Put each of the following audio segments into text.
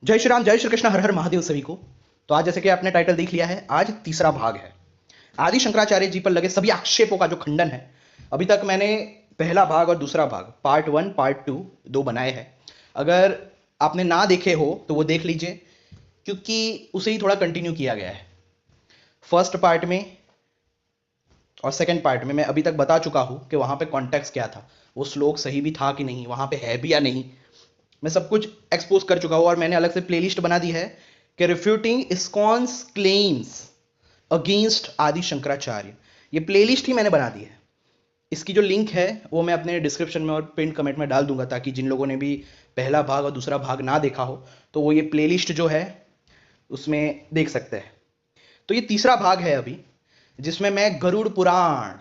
जय श्री राम, जय श्री कृष्ण, हर हर महादेव सभी को। तो आज जैसे कि आपने टाइटल देख लिया है, आज तीसरा भाग है। आदि शंकराचार्य जी पर लगे सभी आक्षेपों का जो खंडन है। अभी तक मैंने पहला भाग और दूसरा भाग, पार्ट वन पार्ट टू, दो बनाए हैं। अगर आपने ना देखे हो तो वो देख लीजिए, क्योंकि उसे ही थोड़ा कंटिन्यू किया गया है। फर्स्ट पार्ट में और सेकंड पार्ट में मैं अभी तक बता चुका हूं कि वहां पे कॉन्टेक्स्ट क्या था, वो श्लोक सही भी था कि नहीं, वहां पे है भी या नहीं। मैं सब कुछ एक्सपोज कर चुका हूं और मैंने अलग से प्लेलिस्ट बना दी है कि रिफ्यूटिंग इस्कॉन्स क्लेम्स अगेंस्ट आदि शंकराचार्य। ये प्लेलिस्ट ही मैंने बना दी है। इसकी जो लिंक है वो मैं अपने डिस्क्रिप्शन में और पिन कमेंट में डाल दूंगा, ताकि जिन लोगों ने भी पहला भाग और दूसरा भाग ना देखा हो तो वो ये प्लेलिस्ट जो है उसमें देख सकते हैं। तो ये तीसरा भाग है अभी, जिसमें मैं गरुड़ पुराण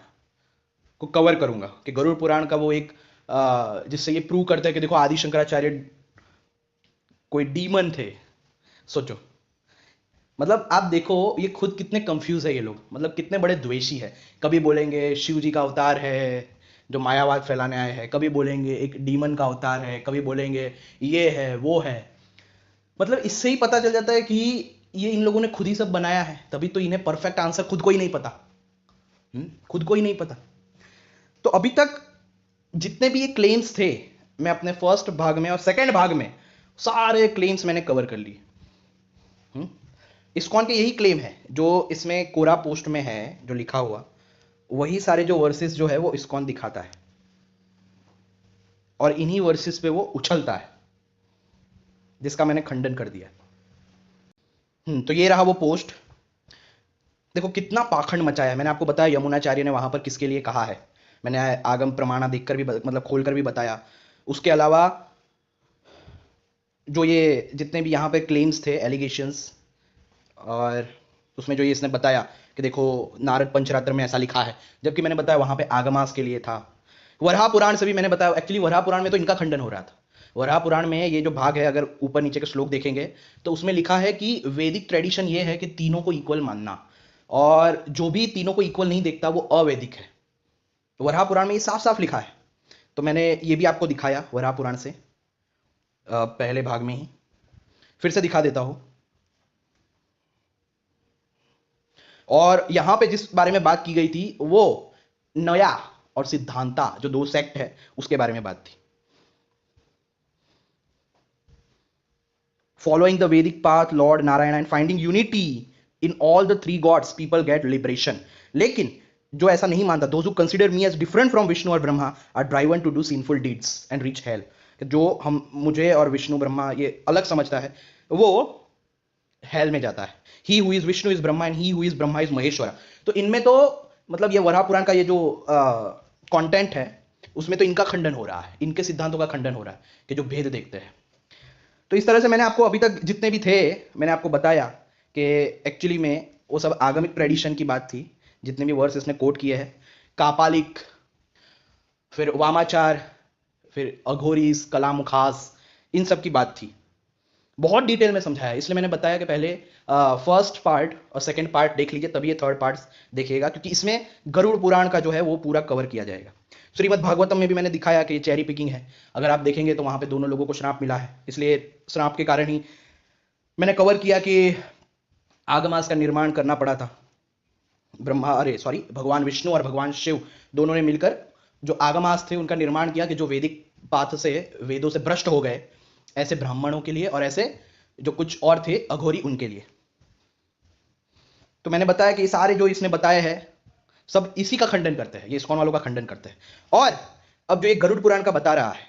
को कवर करूंगा कि गरुड़ पुराण का वो एक जिससे ये प्रूव करता है कि देखो आदि शंकराचार्य कोई डीमन थे। सोचो, मतलब आप देखो ये खुद कितने कंफ्यूज है ये लोग, मतलब कितने बड़े द्वेषी है। कभी बोलेंगे शिव जी का अवतार है जो मायावाद फैलाने आए हैं, कभी बोलेंगे एक डीमन का अवतार है, कभी बोलेंगे ये है वो है। मतलब इससे ही पता चल जाता है कि ये इन लोगों ने खुद ही सब बनाया है, तभी तो इन्हें परफेक्ट आंसर खुद को ही नहीं पता। खुद को ही नहीं पता। तो अभी तक जितने भी ये क्लेम्स थे, मैं अपने फर्स्ट भाग में और सेकंड भाग में सारे क्लेम्स मैंने कवर कर लिए। इस्कॉन के यही क्लेम है जो इसमें कोरा पोस्ट में है, जो लिखा हुआ वही सारे जो वर्सेस जो है वो इस्कॉन दिखाता है, और इन्हीं वर्सेस पे वो उछलता है, जिसका मैंने खंडन कर दिया। तो ये रहा वो पोस्ट। देखो कितना पाखंड मचाया है। मैंने आपको बताया यमुनाचार्य ने वहां पर किसके लिए कहा है, मैंने आगम प्रमाणा देखकर भी मतलब खोलकर भी बताया। उसके अलावा जो ये जितने भी यहाँ पे क्लेम्स थे, एलिगेशंस, और उसमें जो ये इसने बताया कि देखो नारद पंचरात्र में ऐसा लिखा है, जबकि मैंने बताया वहां पे आगमास के लिए था। वराह पुराण से भी मैंने बताया, एक्चुअली वराह पुराण में तो इनका खंडन हो रहा था। वराह पुराण में ये जो भाग है, अगर ऊपर नीचे के श्लोक देखेंगे तो उसमें लिखा है कि वैदिक ट्रेडिशन ये है कि तीनों को इक्वल मानना, और जो भी तीनों को इक्वल नहीं देखता वो अवैदिक है। वराह पुराण में ये साफ साफ लिखा है। तो मैंने ये भी आपको दिखाया वराह पुराण से, पहले भाग में ही। फिर से दिखा देता हूं। और यहां पे जिस बारे में बात की गई थी वो नया और सिद्धांता, जो दो सेक्ट है, उसके बारे में बात थी। Following the Vedic path lord Narayan and finding unity in all the three gods people get liberation. लेकिन जो ऐसा नहीं मानता, those who consider me as different from Vishnu और Brahma are driven to do sinful deeds and reach hell. जो हम मुझे और विष्णु ब्रह्मा ये अलग समझता है, वो हेल में जाता है। He who is Vishnu is Brahma and he who is Brahma is Maheshwara. तो इनमें तो मतलब ये वराह पुराण का ये जो कंटेंट है उसमें तो इनका खंडन हो रहा है, इनके सिद्धांतों का खंडन हो रहा है कि जो भेद देखते हैं। तो इस तरह से मैंने आपको अभी तक जितने भी थे मैंने आपको बताया कि एक्चुअली में वो सब आगमिक ट्रेडिशन की बात थी। जितने भी वर्स इसने कोट किए हैं, कापालिक, फिर वामाचार, फिर अघोरीस, कलामुखास, इन सब की बात थी। बहुत डिटेल में समझाया है, इसलिए मैंने बताया कि पहले फर्स्ट पार्ट और सेकंड पार्ट देख लीजिए, तभी ये थर्ड पार्ट देखिएगा, क्योंकि इसमें गरुड़ पुराण का जो है वो पूरा कवर किया जाएगा। श्रीमद् भागवतम में भी मैंने दिखाया कि ये चेरी पिकिंग है। अगर आप देखेंगे तो वहां पे दोनों लोगों को श्राप मिला है, इसलिए श्राप के कारण ही मैंने कवर किया कि आगमास का निर्माण करना पड़ा था। भगवान विष्णु और भगवान शिव दोनों ने मिलकर जो आगमास थे उनका निर्माण किया, कि जो वैदिक पाथ से, वेदों से भ्रष्ट हो गए, ऐसे ब्राह्मणों के लिए और ऐसे जो कुछ और थे अघोरी, उनके लिए। तो मैंने बताया कि सारे जो इसने बताए हैं सब इसी का खंडन करते हैं, ये इस्कॉन वालों का खंडन करते हैं। और अब जो ये गरुड़ पुराण का बता रहा है,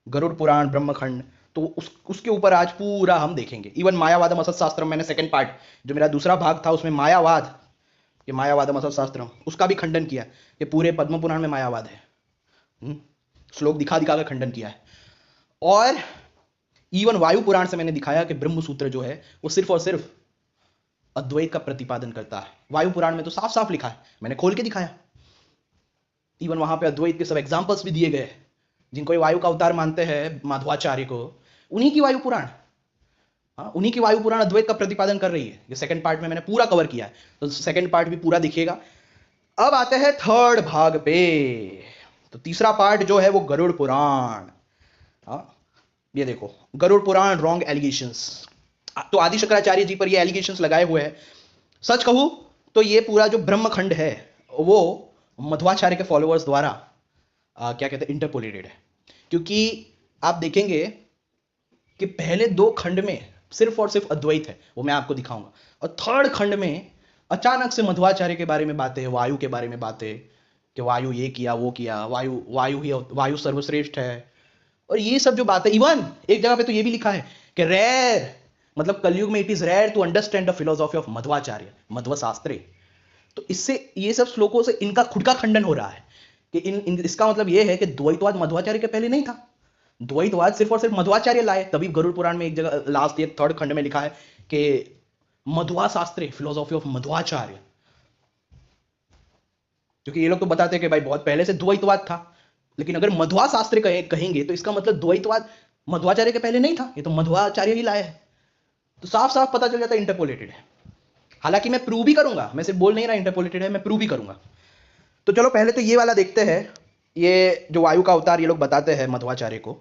गरुड़ पुराण ब्रह्मखंड, तो उसके ऊपर आज पूरा हम देखेंगे। इवन मायावादम असत शास्त्रम, मैंने सेकंड पार्ट जो मेरा दूसरा भाग था उसमें मायावाद, ये मायावादम असत शास्त्रम, उसका भी खंडन किया कि पूरे पद्म पुराण में मायावाद है। श्लोक दिखा दिखा कर खंडन किया है। और इवन वायु पुराण से मैंने दिखाया कि ब्रह्म सूत्र जो है वो सिर्फ और सिर्फ अद्वैत का प्रतिपादन करता है। वायु पुराण में तो साफ साफ लिखा है, मैंने खोल के दिखाया। इवन वहां पे अद्वैत के सब एग्जांपल्स भी दिए गए। जिनको ये वायु का अवतार मानते हैं माधवाचार्य को, उन्हीं की वायु पुराण, हाँ उन्हीं की वायु पुराण अद्वैत का प्रतिपादन कर रही है। ये सेकंड पार्ट में मैंने पूरा कवर किया है, तो सेकंड पार्ट भी पूरा दिखेगा। अब आते हैं थर्ड भाग पे। तो तीसरा पार्ट जो है वो गरुड़ पुराण। हाँ, ये देखो, गरुड़ पुराण रॉन्ग एलिगेशंस। तो आदि शंकराचार्य जी पर ये एलिगेशंस लगाए हुए हैं। सच कहूं तो ये पूरा जो ब्रह्मखंड है वो मध्वाचार्य के फॉलोअर्स द्वारा क्या कहते हैं इंटरपोलेटेड है, क्योंकि आप देखेंगे कि पहले दो खंड में सिर्फ और सिर्फ अद्वैत है, वो मैं आपको दिखाऊंगा, और थर्ड खंड में अचानक से मध्वाचार्य के बारे में बातें, वायु के बारे में बातें कि वायु ये किया वो किया, वायु वायु ही वायु सर्वश्रेष्ठ है, और ये सब जो बातें, इवन एक जगह पे तो ये भी लिखा है कि रेयर, मतलब कलयुग में it is rare to understand the philosophy of Madhvacharya, Madhva शास्त्रे। तो इससे ये सब श्लोकों से इनका खुद का खंडन हो रहा है कि इसका मतलब ये है कि द्वैतवाद मध्वाचार्य के पहले नहीं था, द्वैतवाद सिर्फ और सिर्फ मध्वाचार्य लाए। तभी गरुड़ पुराण में एक जगह लास्ट एक थर्ड खंड में लिखा है कि मध्वा शास्त्रे, फिलोसॉफी ऑफ मध्वाचार्य, क्योंकि ये लोग तो बताते हैं कि भाई बहुत पहले से द्वैतवाद था, लेकिन अगर मध्वा शास्त्र कहेंगे तो इसका मतलब द्वैतवाद मध्वाचार्य के पहले नहीं था, ये तो मध्वाचार्य ही लाया है। तो साफ साफ पता चल जाता है इंटरपोलेटेड है। हालांकि मैं प्रूव भी करूंगा, मैं सिर्फ बोल नहीं रहा इंटरपोलेटेड है, मैं प्रूव भी करूंगा। तो चलो पहले तो ये वाला देखते हैं, ये जो वायु का अवतार ये लोग बताते हैं मध्वाचार्य को।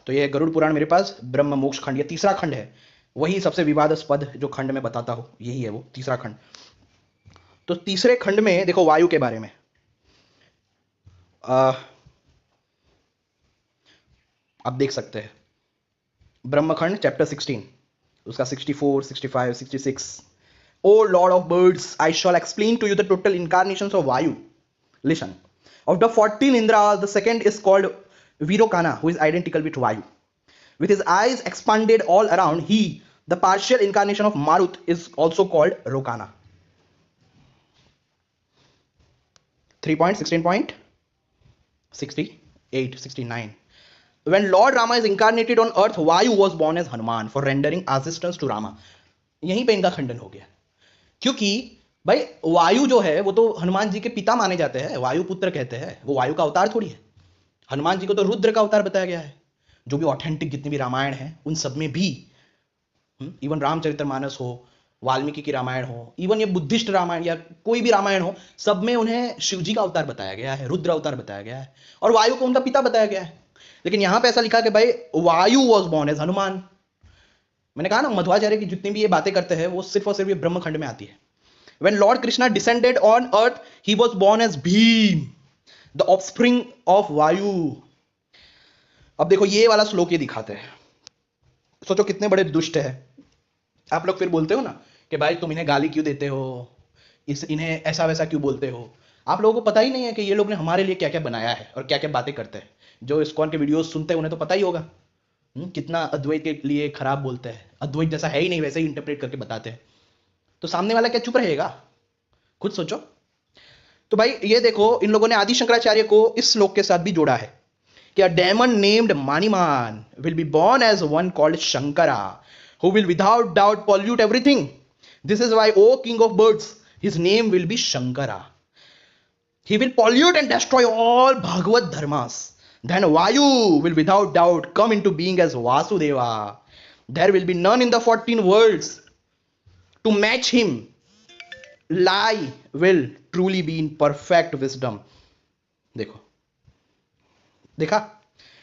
तो ये गरुड़ पुराण मेरे पास ब्रह्म मोक्ष खंड, ये तीसरा खंड है, वही सबसे विवादास्पद जो खंड में बताता हूं, यही है वो तीसरा खंड। तो तीसरे खंड में देखो वायु के बारे में आप देख सकते हैं, ब्रह्मखंड चैप्टर 16, उसका 64, 65, 66। O lord of birds, I shall explain to you the total incarnations of Vayu. Listen, of the 14 Indras, the second is called Virokana, who is identical with Vayu. With his eyes expanded all around, he, the partial incarnation of Marut, is also called Rokana. 3.16.68, 69. When Lord Rama is incarnated on earth, Vayu was born as Hanuman for rendering assistance to Rama. यहीं पे इनका खंडन हो गया, क्योंकि भाई वायु जो है वो तो हनुमान जी के पिता माने जाते हैं, वायु पुत्र कहते हैं, वो वायु का अवतार थोड़ी है। हनुमान जी को तो रुद्र का अवतार बताया गया है। जो भी ऑथेंटिक जितनी भी रामायण है उन सब में भी, इवन रामचरितमानस हो, वाल्मीकि की रामायण हो, इवन ये बुद्धिस्ट रामायण या कोई भी रामायण हो, सब में उन्हें शिव जी का अवतार बताया गया है, रुद्र अवतार बताया गया है, और वायु को उनका पिता बताया गया है। लेकिन यहां पर ऐसा लिखा कि भाई वायु वॉज बॉर्न एज हनुमान। मैंने कहा ना मध्वाचार्य की जितनी भी ये बातें करते हैं वो सिर्फ और सिर्फ ये ब्रह्मखंड में आती है। When Lord Krishna descended on earth, he was born as Bhim, the offspring of Vayu. अब देखो ये वाला श्लोक ये दिखाते हैं, सोचो कितने बड़े दुष्ट है। आप लोग फिर बोलते हो ना कि भाई तुम इन्हें गाली क्यों देते हो, इन्हें ऐसा वैसा क्यों बोलते हो। आप लोगों को पता ही नहीं है कि ये लोग ने हमारे लिए क्या क्या बनाया है और क्या क्या बातें करते हैं। जो इस्कॉन के वीडियोस सुनते हैं उन्हें तो पता ही होगा कितना अद्वैत के लिए खराब बोलते हैं, अद्वैत जैसा है ही नहीं वैसे ही इंटरप्रेट करके बताते हैं। तो सामने वाला क्या चुप रहेगा, खुद सोचो। तो भाई ये देखो इन लोगों ने आदि शंकराचार्य को इस श्लोक के साथ भी जोड़ा है कि a demon named Maniman will be born as one called Shankara, who will without doubt pollute everything. This is why, O king of birds, his name will be Shankara. He will pollute and destroy all Bhagavad dharmas. Then Vayu will without doubt come into being as Vasudeva. There will be none in the 14 worlds to match him. Lie will truly be in perfect wisdom. देखो देखा,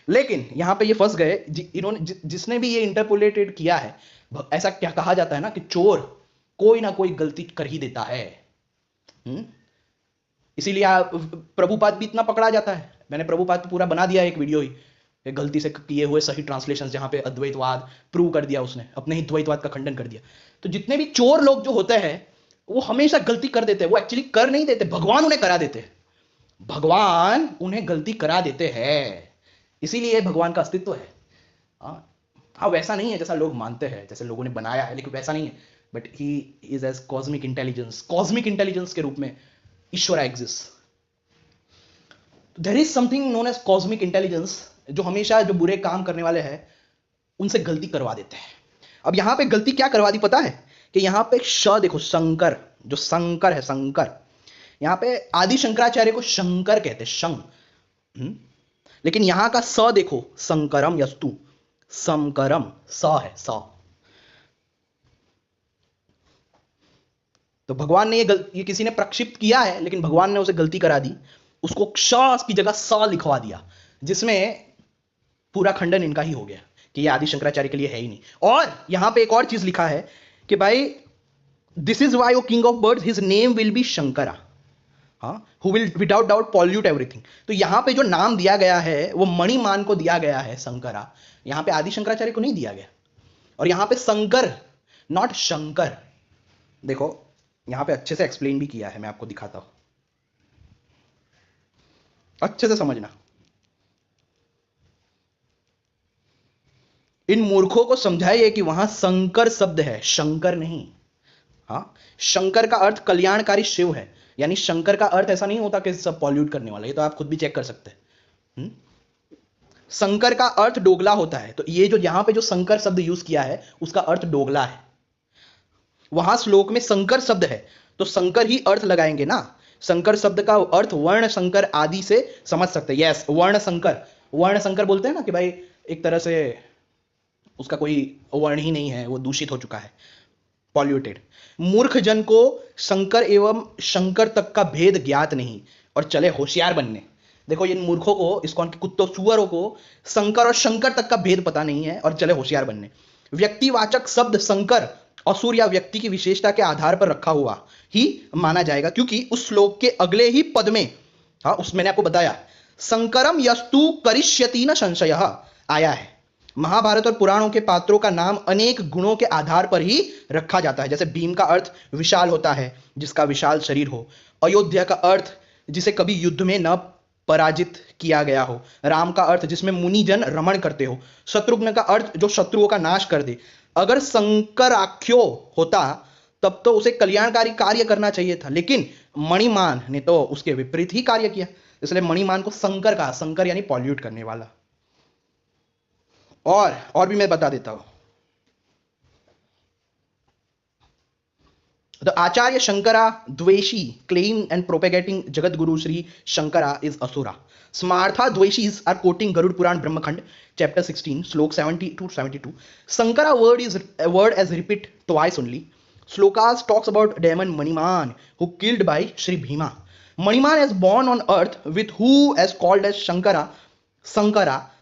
लेकिन यहां पे ये फंस गए इन्होंने, जिसने भी ये इंटरपोलेटेड किया है। ऐसा क्या कहा जाता है ना कि चोर कोई ना कोई गलती कर ही देता है। इसीलिए प्रभुपाद भी इतना पकड़ा जाता है। मैंने प्रभुपाद पूरा बना दिया एक वीडियो ही, गलती से किए हुए सही ट्रांसलेशन, जहां पे अद्वैतवाद प्रूव कर दिया उसने, अपने ही द्वैतवाद का खंडन कर दिया। तो जितने भी चोर लोग जो होते हैं वो हमेशा गलती कर देते हैं, वो एक्चुअली कर नहीं देते, भगवान उन्हें करा देते हैं, भगवान उन्हें गलती करा देते हैं। इसीलिए भगवान का अस्तित्व है। हाँ वैसा नहीं है जैसा लोग मानते हैं, जैसे लोगों ने बनाया है, लेकिन वैसा नहीं है। But he is as cosmic intelligence, cosmic intelligence के रूप में ईश्वर exist. There is something known as cosmic intelligence, जो हमेशा जो बुरे काम करने वाले हैं उनसे गलती करवा देते हैं। अब यहां पे गलती क्या करवा दी पता है कि यहां पे श देखो, शंकर, जो शंकर है, शंकर, यहां पे आदि शंकराचार्य को शंकर कहते हैं, शंग। लेकिन यहां का स देखो, शंकरम यस्तु, शंकरम स है, स। तो भगवान ने ये किसी ने प्रक्षिप्त किया है, लेकिन भगवान ने उसे गलती करा दी, उसको श की जगह स लिखवा दिया, जिसमें पूरा खंडन इनका ही हो गया कि ये आदि शंकराचार्य के लिए है ही नहीं। और यहां पे एक और चीज लिखा है कि भाई this is why O king of birds his name will be Shankara, हाँ, who will without doubt pollute everything. तो यहां पे जो नाम दिया गया है वो मणिमान को दिया गया है शंकरा, यहां पे आदि शंकराचार्य को नहीं दिया गया। और यहां पे शंकर नॉट शंकर, देखो यहां पे अच्छे से एक्सप्लेन भी किया है, मैं आपको दिखाता हूं, अच्छे से समझना। इन मूर्खों को समझाइए कि वहां शंकर शब्द है, शंकर नहीं। हाँ, शंकर का अर्थ कल्याणकारी शिव है, यानी शंकर का अर्थ ऐसा नहीं होता कि सब पॉल्यूट करने वाला, ये तो आप खुद भी चेक कर सकते हैं। शंकर का अर्थ डोगला होता है, तो ये जो यहां पे जो शंकर शब्द यूज किया है उसका अर्थ डोगला है। वहां श्लोक में शंकर शब्द है तो शंकर ही अर्थ लगाएंगे ना। शंकर शब्द का अर्थ वर्ण शंकर आदि से समझ सकते हैं। यस, वर्ण शंकर, वर्ण शंकर बोलते हैं ना कि भाई एक तरह से उसका कोई वर्ण ही नहीं है, वो दूषित हो चुका है, पॉल्यूटेड। मूर्ख जन को शंकर एवं शंकर तक का भेद ज्ञात नहीं और चले होशियार बनने। देखो इन मूर्खों को, इसको कुत्तों सुअरों को शंकर और शंकर तक का भेद पता नहीं है और चले होशियार बनने। व्यक्तिवाचक शब्द शंकर असुर या व्यक्ति की विशेषता के आधार पर रखा हुआ ही माना जाएगा, क्योंकि उस श्लोक के अगले ही पद में, हाँ उस मैंने आपको बताया, शंकरम यस्तु करिष्यति न संशय आया है। महाभारत और पुराणों के पात्रों का नाम अनेक गुणों के आधार पर ही रखा जाता है। जैसे भीम का अर्थ विशाल होता है, जिसका विशाल शरीर हो। अयोध्या का अर्थ जिसे कभी युद्ध में न पराजित किया गया हो। राम का अर्थ जिसमें मुनिजन रमण करते हो। शत्रुघ्न का अर्थ जो शत्रुओं का नाश कर दे। अगर शंकराख्यो होता तब तो उसे कल्याणकारी कार्य करना चाहिए था, लेकिन मणिमान ने तो उसके विपरीत ही कार्य किया, इसलिए मणिमान को शंकर कहा। शंकर यानी पॉल्यूट करने वाला। और भी मैं बता देता हूं। The Acharya Shankara Dveshi claim and propagating Jagat Guru Sri Shankara is Asura. Smartha Dveshis are quoting Garud Puran Brahmakhand chapter 16 slok 70 to 72. Shankara word as repeat twice only. Slokas talks about demon Maniman who killed by Sri Bhima. Maniman is born on earth with who as called as Sankara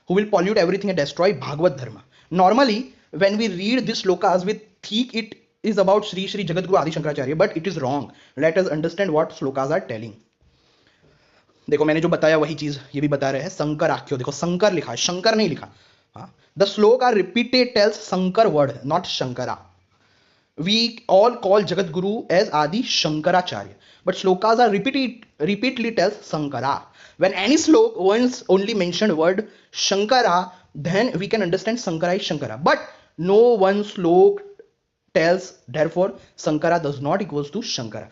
who will pollute everything and destroy Bhagavad Dharma. Normally when we read this slokas we think it is about Sri Sri Jagat Guru Adi Shankaracharya, but it is wrong. Let us understand what slokas are telling. देखो मैंने जो बताया वही चीज ये भी बता रहे हैं। शंकर आख्यो, देखो शंकर लिखा है, शंकर नहीं लिखा। हाँ, the shlok are repeated tells Shankar word not Shankara. We all call Jagat Guru as Adi Shankaracharya, but slokas are repeatedly tells Shankara. When any slok once only mentioned word Shankara, then we can understand Shankara is Shankara. But no one slok tells therefore Shankara does not equals to Shankara.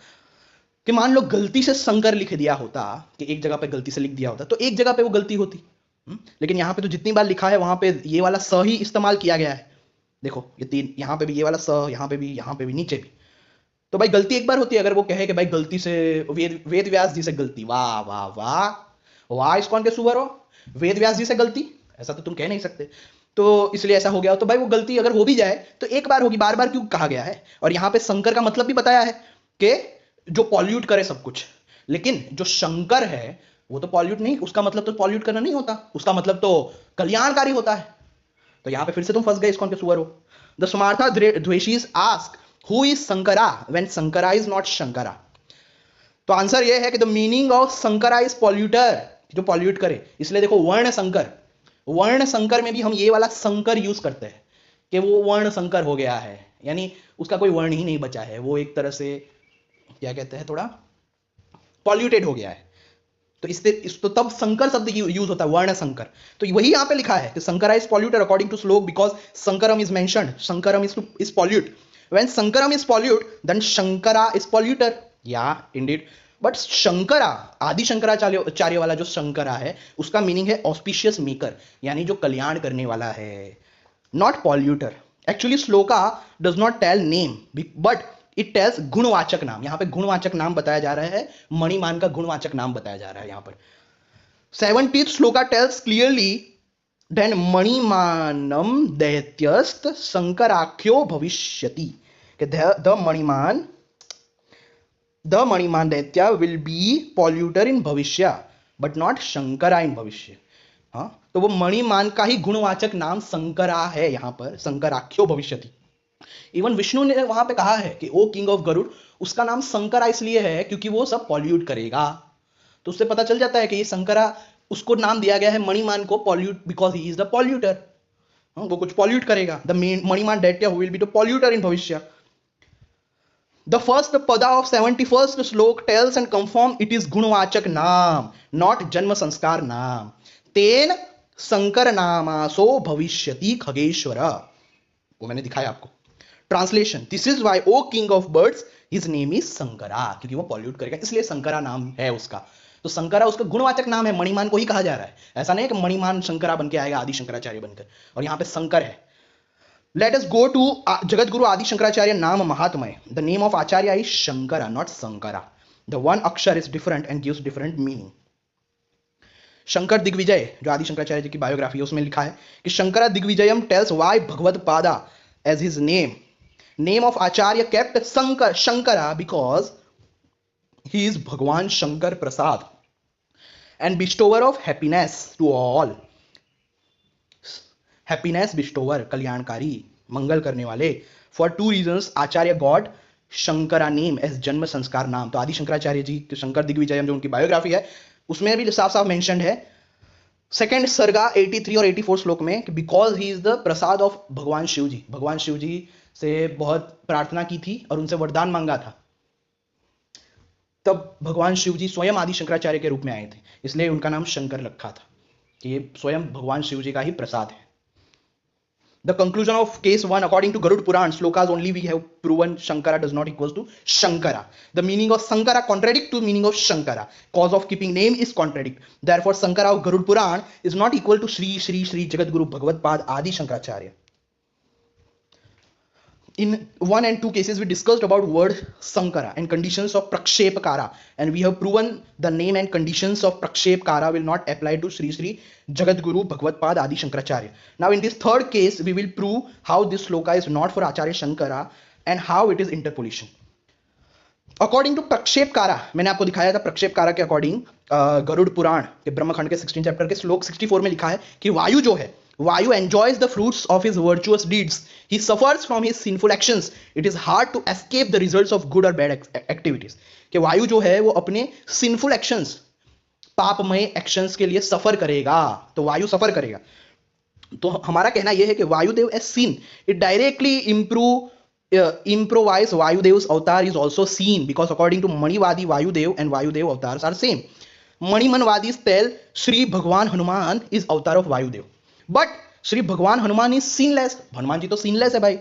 कि मान लो गलती से शंकर लिख दिया होता, कि एक जगह पे गलती से लिख दिया होता तो एक जगह पे वो गलती होती, लेकिन यहां पे तो जितनी बार लिखा है वहां पे ये वाला स ही इस्तेमाल किया गया है। देखो ये तीन, यहां पे भी ये वाला स, यहां पे भी, नीचे भी। तो भाई गलती एक बार होती है। अगर वो कहे कि भाई गलती से वेद व्यास जी से गलती, वाह वाह वाह वाह, इसकॉन के सुअर हो, वेद व्यास जी से गलती, ऐसा तो तुम कह नहीं सकते, तो इसलिए ऐसा हो गया। तो भाई वो गलती अगर हो भी जाए तो एक बार होगी, बार बार क्यों कहा गया है। और यहां पे शंकर का मतलब भी बताया है कि जो पॉल्यूट करे सब कुछ, लेकिन जो शंकर है वो तो पॉल्यूट नहीं, उसका मतलब तो पॉल्यूट करना नहीं होता, उसका मतलब तो कल्याणकारी होता है। तो यहां पे फिर से तुम फंस गए, इसकॉन के सुअर हो। द स्मार्था द्वेषीज ask who is Shankara when Shankara is not Shankara. तो आंसर ये है कि the meaning of Shankara is polluter, जो पॉल्यूट करे। इसलिए देखो वर्ण शंकर, वर्ण शंकर में भी हम ये वाला शंकर यूज करते हैं कि वो वर्ण शंकर हो गया है, यानी उसका कोई वर्ण ही नहीं बचा है, वो एक तरह से क्या कहते हैं, थोड़ा पॉल्यूटेड हो गया है। तो इससे तो तब शंकर शब्द यूज होता है, वर्ण शंकर। तो वही यहां पे लिखा है कि Shankara is polluted according to श्लोक because Shankaram is mentioned, Shankaram is pollute. When Shankaram is pollute then Shankara is polluter, या इंडीड। बट शंकरा, आदि शंकराचार्य वाला जो शंकरा है उसका मीनिंग है ऑस्पिशियस मेकर, यानी जो कल्याण करने वाला है, not polluter. Actually shloka does not tell name but it tells गुणवाचक नाम। यहां पे गुणवाचक नाम बताया जा रहा है, मणिमान का गुणवाचक नाम बताया जा रहा है यहां पर। 70th shloka tells clearly then मणिमानम दैत्यस्त शंकराख्यो भविष्यति, the मणिमान दैत्य will be polluter in भविष्य but not शंकरा in भविष्य। हाँ, तो तो वो मणिमान का ही गुणवाचक नाम शंकरा है। यहां पर शंकराख्यो भविष्यति। इवन विष्णु ने वहां पे कहा है कि ओ किंग ऑफ गरुड़, उसका नाम शंकरा इसलिए है क्योंकि वो सब पॉल्यूट करेगा। तो उससे पता चल जाता है कि ये शंकरा, उसको नाम दिया गया है मणिमान को pollute because he is the polluter. वो कुछ पॉल्यूट करेगा। द मणिमान दैत्य who will be the polluter in भविष्य। The first pada of 71st श्लोक tells and confirm it is गुणवाचक नाम, not जन्म संस्कार नाम। तेन शंकर नामासो भविष्यति खगेश्वर। वो मैंने दिखाया आपको। Translation, this is why O king of birds his name is Shankara, क्योंकि वो पॉल्यूट करेगा इसलिए शंकरा नाम है उसका। तो शंकरा उसका गुणवाचक नाम है, मणिमान को ही कहा जा रहा है। ऐसा नहीं है कि मणिमान शंकरा बन के आएगा आदि शंकराचार्य बनकर, और यहां पे शंकर है। Let us go to Jagadguru Adi Shankaracharya Naam Mahatmaya. The name of Acharya is Shankara, not Sankara. The one akshar is different and gives different meaning. Shankar Digvijay, जो आदि शंकराचार्य जी की बायोग्राफी है, उसमें लिखा है कि शंकरा दिग्विजयम tells why भगवत पादा as his name. Name of Acharya kept Shankara because he is Bhagwan Shankar Prasad and bestower of happiness to all. Happiness bestower, कल्याणकारी, मंगल करने वाले। For two reasons Acharya god Shankara name as जन्म संस्कार नाम। तो आदि शंकराचार्य जी के शंकर दिग्विजयम जो उनकी बायोग्राफी है उसमें भी साफ साफ मेंशन्ड है सेकंड सर्गा 83 और 84 श्लोक में कि because he is the Prasad of भगवान शिव जी। भगवान शिव जी से बहुत प्रार्थना की थी और उनसे वरदान मांगा था, तब भगवान शिव जी स्वयं आदि शंकराचार्य के रूप में आए थे, इसलिए उनका नाम शंकर रखा था कि ये स्वयं भगवान शिव जी का ही प्रसाद है। The conclusion of case 1, according to Garud Puran, slokas only we have proven Shankara does not equals to Shankara. The meaning of Shankara contradict to meaning of Shankara. Cause of keeping name is contradict. Therefore, Shankara of Garud Puran is not equal to Shri Shri Shri Jagadguru Bhagavad Pad Adi Shankaracharya. In 1 and 2 cases, we discussed about word Sankara and conditions of Prakshepkara, and we have proven the name and conditions of Prakshepkara will not apply to Sri Sri Jagadguru Bhagavad Pad Adi Shankaracharya. Now, in this third case, we will prove how this sloka is not for Acharya Shankara and how it is interpolation. According to Prakshepkara, मैंने आपको दिखाया था प्रक्षेपकारा के according Garuda Purana के ब्रह्मखंड के 16 chapter के श्लोक 64 में लिखा है कि वायु जो है, Vayu enjoys the fruits of his virtuous deeds. He suffers from his sinful actions. It is hard to escape the results of good or bad activities. कि वायु जो है वो अपने sinful actions, पापमय actions के लिए सफर करेगा, तो वायु सफर करेगा। तो हमारा कहना यह है कि Vayudev as seen, it directly improvise Vayudev's avatar is also seen because according to Manivadi, Vayudev and Vayudev avatars are same. Manimanvadis tell Shri Bhagwan Hanuman is avatar of Vayudev. But Shri भगवान हनुमान इज सीनलेस। हनुमान जी तो सीनलेस है भाई,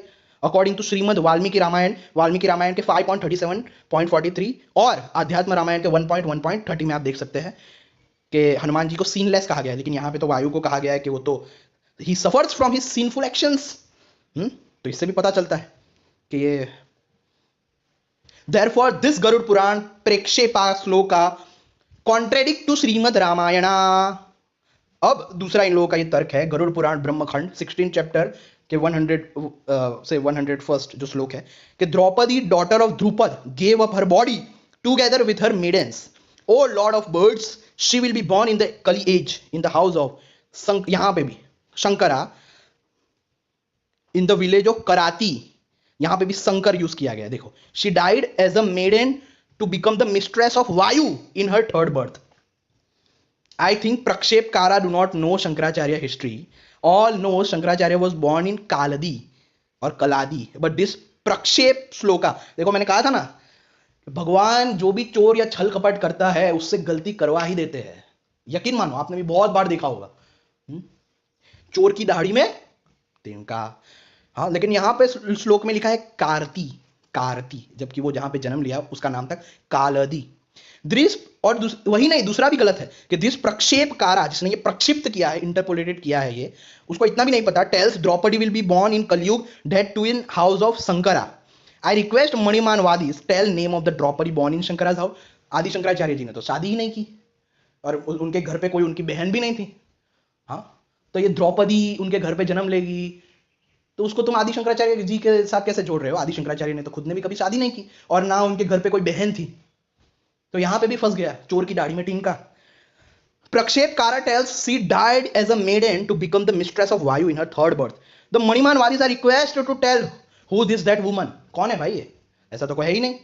according to Shrimad Valmiki Ramayan के 5.37.43 और आध्यात्म रामायण के 1.1.30 में आप देख सकते हैं कि हनुमान जी को सीनलेस कहा गया है, लेकिन यहां पे तो वायु को कहा गया है कि वो तो ही suffers from his sinful actions. तो इससे भी पता चलता है कि ये देयरफॉर दिस गरुड़ पुराण प्रेक्षेपा श्लोका कॉन्ट्रेडिक्ट टू श्रीमद रामायणा। अब दूसरा इन लोगों का ये तर्क है, गरुड़ पुराण ब्रह्मखंड 16 चैप्टर के 100 से 101 जो श्लोक है कि Draupadi daughter of Drupad gave up her body together with her maidens. O lord of birds, she will be born in the Kali age in the house of यहां पे भी Shankara, in the village of Karati, यहां पे भी शंकर यूज किया गया। देखो, she died as a maiden to become the mistress of Vayu in her third birth. I think Prakshepkara do not know Shankaracharya history. All know Shankaracharya was born in Kaladi or Kaladi. But this Prakshep shloka, देखो मैंने कहा था ना, भगवान जो भी चोर या छल कपट करता है उससे गलती करवा ही देते हैं। यकीन मानो, आपने भी बहुत बार देखा होगा, चोर की दाढ़ी में तिनका। हाँ, लेकिन यहां पे श्लोक में लिखा है कार्ती, कार्ती, जबकि वो जहां पे जन्म लिया उसका नाम था कालदी। दृश, और वही नहीं, दूसरा भी गलत है कि दिस प्रक्षेपकारा, जिसने ये प्रक्षिप्त किया है, इंटरपोलेटेड किया है, ये उसको इतना भी नहीं पता। Tells Draupadi will be born in Kalyug that too in house of Shankara. I request मणिमानवादीज tell name of the Draupadi born in Shankara's house. Adi Shankaracharya जी ने तो शादी ही नहीं की और उनके घर पे कोई उनकी बहन भी नहीं थी। हाँ, तो ये द्रौपदी उनके घर पे जन्म लेगी, तो उसको तुम आदि शंकराचार्य जी के साथ कैसे जोड़ रहे हो? आदि शंकराचार्य ने तो खुद ने भी कभी शादी नहीं की और ना उनके घर पे कोई बहन थी, तो यहां पे भी फंस गया, चोर की दाढ़ी में टिंका। Prakshepkara tells she died as a maiden to become the mistress of Vayu in her third birth. The Manimanwadis are requested to tell who is that woman. कौन है भाई ये? ऐसा तो कोई है ही नहीं.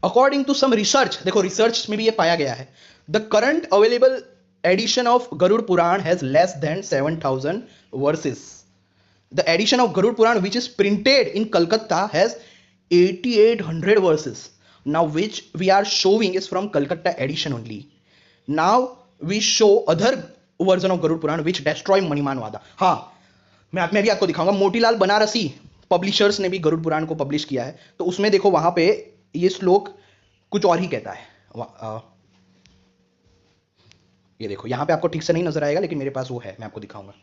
According to some research, देखो research में भी ये पाया गया है, the current available edition of Garud Puran has less than 7,000 verses. The edition of Garud Puran which is printed in Calcutta has 8,800 verses. Now which we are showing is from Calcutta edition only. Now we show other version of Garud Puran which destroy Manimanwada. हाँ, मैं भी आपको दिखाऊंगा. Motilal Banarasi publishers ने भी गरुड़ पुराण को publish किया है, तो उसमें देखो वहां पे ये श्लोक कुछ और ही कहता है. ये देखो यहां पे आपको ठीक से नहीं नजर आएगा, लेकिन मेरे पास वो है, मैं आपको दिखाऊंगा.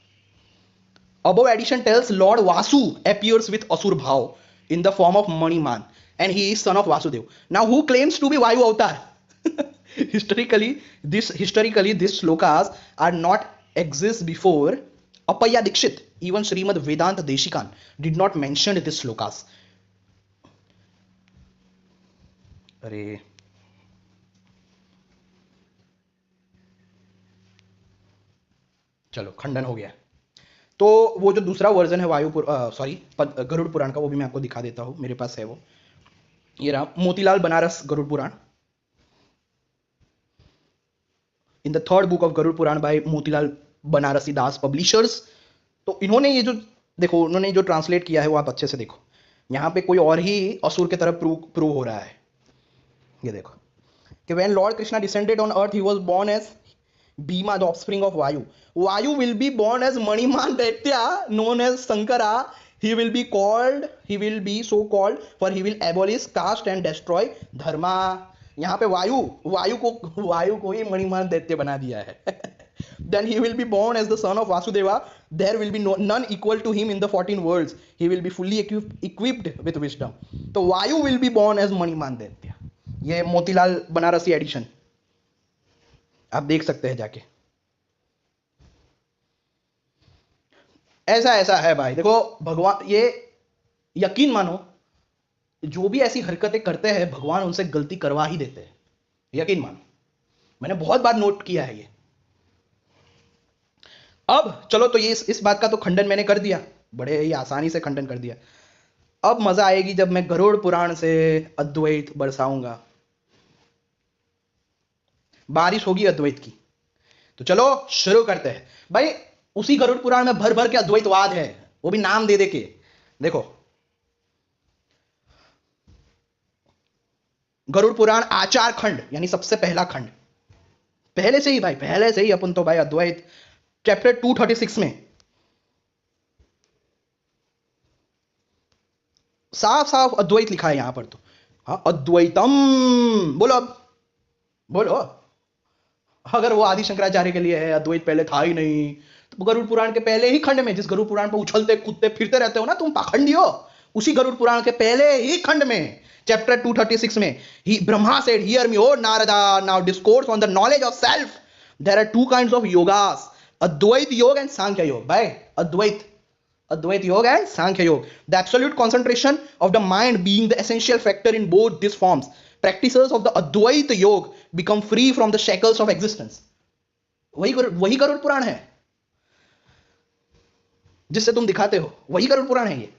Above edition tells Lord Vasu appears with asur bhav in the form of Maniman and he is son of Vasudev. Now who claims to be Vayu avatar? historically this shlokas are not exist before Appaya Dikshit. Even Srimad Vedanta Deshikan did not mention this shlokas. अरे चलो खंडन हो गया. तो वो जो दूसरा version है गरुड़ पुराण का, वो भी मैं आपको दिखा देता हूं. मेरे पास है वो, ये रहा Motilal Banaras Garuda Purana in the third book of Garuda Purana by Motilal Banarsi Das publishers. तो इन्होंने ये जो देखो, उन्होंने जो ट्रांसलेट किया है वो आप अच्छे से देखो. यहां पे कोई और ही असुर की तरफ प्रूव हो रहा है. ये देखो कि when Lord Krishna descended on earth, he was born as Bhima, the offspring of Vayu. Vayu will be born as Maniman Daitya, known as Sankara. He will be so called, for he will abolish caste and destroy dharma. यहाँ पे वायु को ही मणिमान दैत्य बना दिया है. Then he will be born as the son of Vasudeva. There will be none equal to him in the 14 worlds. He will be fully equipped with wisdom. तो वायु will be born as Maniman दैत्य. ये Motilal Banarasi addition आप देख सकते हैं जाके. ऐसा है भाई. देखो भगवान, ये यकीन मानो, जो भी ऐसी हरकतें करते हैं भगवान उनसे गलती करवा ही देते हैं. यकीन मानो, मैंने बहुत बार नोट किया है ये. अब चलो, तो ये इस बात का तो खंडन मैंने कर दिया, बड़े ही आसानी से खंडन कर दिया. अब मजा आएगी जब मैं गरुड़ पुराण से अद्वैत बरसाऊंगा. बारिश होगी अद्वैत की. तो चलो शुरू करते हैं भाई. उसी गरुड़ पुराण में भर भर के अद्वैतवाद है, वो भी नाम दे के. देखो गरुड़ पुराण आचार खंड, यानी सबसे पहला खंड. पहले से ही अपन तो भाई अद्वैत चैप्टर 236 में साफ अद्वैत लिखा है यहां पर. तो हाँ, अद्वैतम बोलो. अगर वो आदि शंकराचार्य के लिए है, अद्वैत पहले था ही नहीं, तो गरुड़ पुराण के पहले ही खंड में, जिस गरुड़ पुराण पर उछलते कूदते फिरते रहते हो ना तुम पाखंडी हो, उसी गरुड़ पुराण के पहले ही खंड में चैप्टर 236 में ही Brahma said, hear me, O Narada, now discourse on the knowledge of self. There are two kinds of yogas, Advait Yoga and Sankhya Yoga. Bhai, Advait Yoga and Sankhya Yoga. The absolute concentration of the mind being the essential factor in both these forms. Practitioners of the Advait Yoga become free from the shackles of existence. वही गरुड़ पुराण है जिससे तुम दिखाते हो, वही गरुड़ पुराण है ये.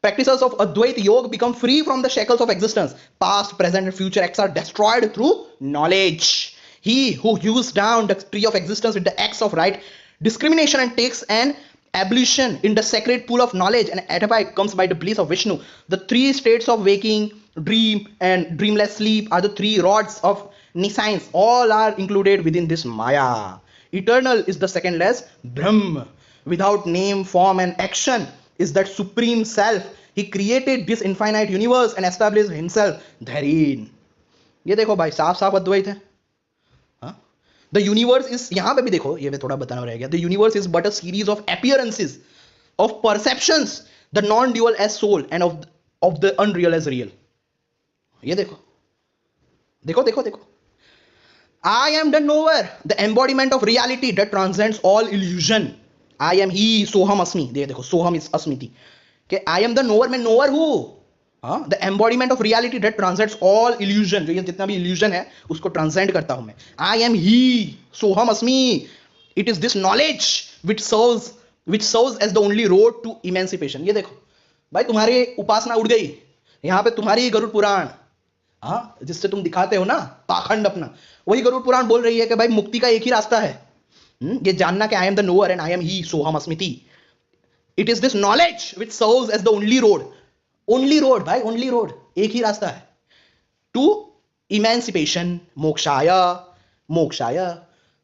Practitioners of Advait Yoga become free from the shackles of existence. Past, present, and future acts are destroyed through knowledge. He who hews down the tree of existence with the axe of right discrimination and takes an ablution in the sacred pool of knowledge and thereby comes by the bliss of Vishnu. The three states of waking, dream, and dreamless sleep are the three rods of nescience. All are included within this Maya. Eternal is the secondless Brahm. Without name, form, and action is that supreme self. He created this infinite universe and established himself therein. ये देखो भाई, साफ अद्वैत है. The universe is, यहां पे भी देखो, ये थोड़ा बताना रह गया. The universe is but a series of appearances, of perceptions, the non-dual as soul and of the unreal as real. ये देखो. I am the knower, the embodiment of reality that transcends all illusion. I am he, सोहम अस्मि. देखो, सोहम इस अस्मिति कि I am the knower, मैं knower हूं. हाँ, the embodiment of reality that transcends all illusion, जो ये जितना भी इल्यूजन है उसको ट्रांसेंड करता हूं मैं. आई एम ही, सोहम अस्मि. It is this knowledge which serves as the only road to emancipation. ये देखो भाई, तुम्हारी उपासना उड़ गई, यहाँ पे तुम्हारी गरुड़ पुराण, हाँ, जिससे तुम दिखाते हो ना पाखंड अपना, वही गरुड़ पुराण बोल रही है कि भाई मुक्ति का एक ही रास्ता है, ये जानना कि I am the knower and I am he, सोहम अस्मिति. It is this knowledge which serves as the only road. Only road भाई, ओनली रोड, एक ही रास्ता है टू इमेंसिपेशन, मोक्षाय. मोक्षाय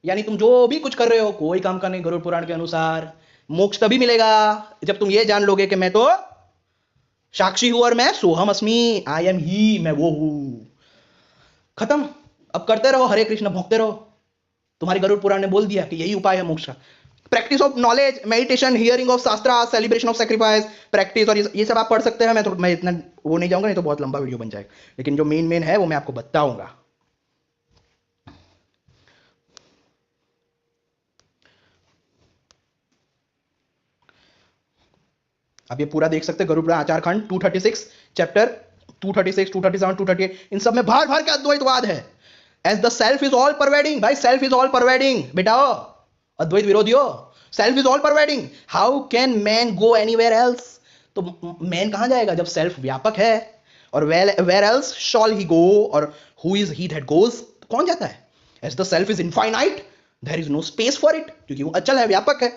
यानी तुम जो भी कुछ कर रहे हो कोई काम का नहीं, गरुड़ पुराण के अनुसार मोक्ष तभी मिलेगा जब तुम ये जान लोगे कि मैं तो साक्षी हूं और मैं सोहम अस्मि, आई एम ही, मैं वो हूं. खत्म. अब करते रहो हरे कृष्ण, भोगते रहो. तुम्हारे गरुड़ पुराण ने बोल दिया कि यही उपाय है मोक्ष का. Practice of knowledge, meditation, hearing of शास्त्रा, सेलिब्रेशन ऑफ सैक्रिफाइस, प्रैक्टिस, और ये सब आप पढ़ सकते हैं. मैं इतना वो नहीं जाऊंगा, नहीं तो बहुत लंबा वीडियो बन जाएगा. लेकिन जो मेन है वो मैं आपको बताऊंगा. अब ये पूरा देख सकते हैं, गरुड़ पुराण आचार खंड 236, चैप्टर 236, 237, 238, इन सब में भार भार के अद्वैतवाद है. As the self is all pervading. भाई सेल्फ इज ऑल परवेडिंग बेटा, अद्वैत विरोधियों. Self is all pervading. How can man go anywhere else? तो मैन कहां जाएगा जब सेल्फ व्यापक है? और where else shall he go, और who is he that goes? कौन जाता है? As the self is infinite, there is no space for it, क्योंकि वो अचल है, व्यापक है.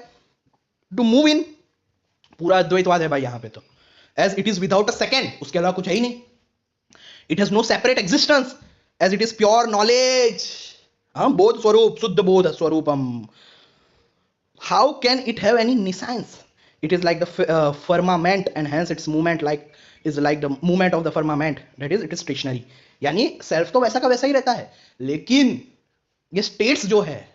टू मूव इन, पूरा अद्वैतवाद है भाई यहाँ पे तो. As it is without a second, उसके अलावा कुछ है ही नहीं. It has no separate existence, as it is pure knowledge. हाँ, बोध स्वरूप, शुद्ध बोध स्वरूपम. How can it have any nescience? It is like the firmament and hence its movement like is like the movement of the firmament, that is it is stationary. यानी self तो वैसा का वैसा ही रहता है, लेकिन ये स्टेट्स जो है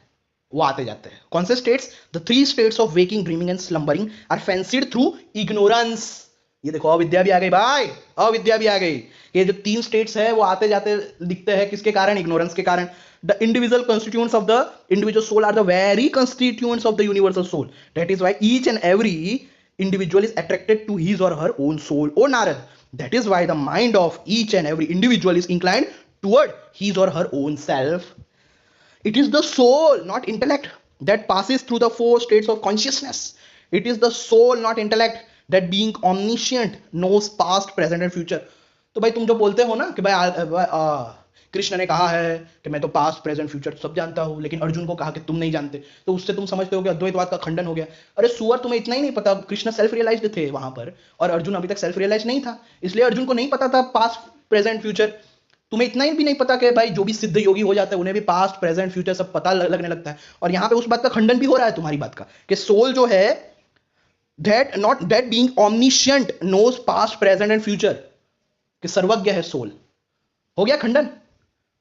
वो आते जाते हैं. कौन से states? The 3 states of waking, dreaming and slumbering are fancied through ignorance. ये देखो, अविद्या भी आ गई भाई, अविद्या भी आ गई. ये जो 3 स्टेट्स है वो आते जाते दिखते हैं, किसके कारण? इग्नोरेंस के कारण. The individual constituents of the individual soul are the very constituents of the universal soul. That is why each and every individual is attracted to his or her own soul. O Narada, that is why the mind of each and every individual is inclined toward his or her own self. It is the soul, not intellect, that passes through the 4 states of consciousness. It is the soul, not intellect, that being omniscient knows past, present and future. तो भाई तुम जो बोलते हो ना कि भाई कृष्ण ने कहा है कि मैं तो पास्ट, प्रेजेंट, फ्यूचर सब जानता हूं, लेकिन अर्जुन को कहा कि तुम नहीं जानते, तो उससे तुम समझते हो कि अद्वैतवाद का खंडन हो गया. अरे सुअर, तुम्हें इतना ही नहीं पता, कृष्ण सेल्फ रियलाइज्ड थे वहां पर, और अर्जुन अभी तक सेल्फ रियलाइज नहीं था, इसलिए अर्जुन को नहीं पता था पास्ट, प्रेजेंट, फ्यूचर. तुम्हें इतना ही भी नहीं पता कि भाई जो भी सिद्ध योगी हो जाता है उन्हें भी पास्ट, प्रेजेंट, फ्यूचर सब पता लगने लगता है. और यहां पे उस बात का खंडन भी हो रहा है तुम्हारी बात का कि सोल जो है, that not that being omniscient knows past, present and future, कि सर्वज्ञ है सोल. हो गया खंडन.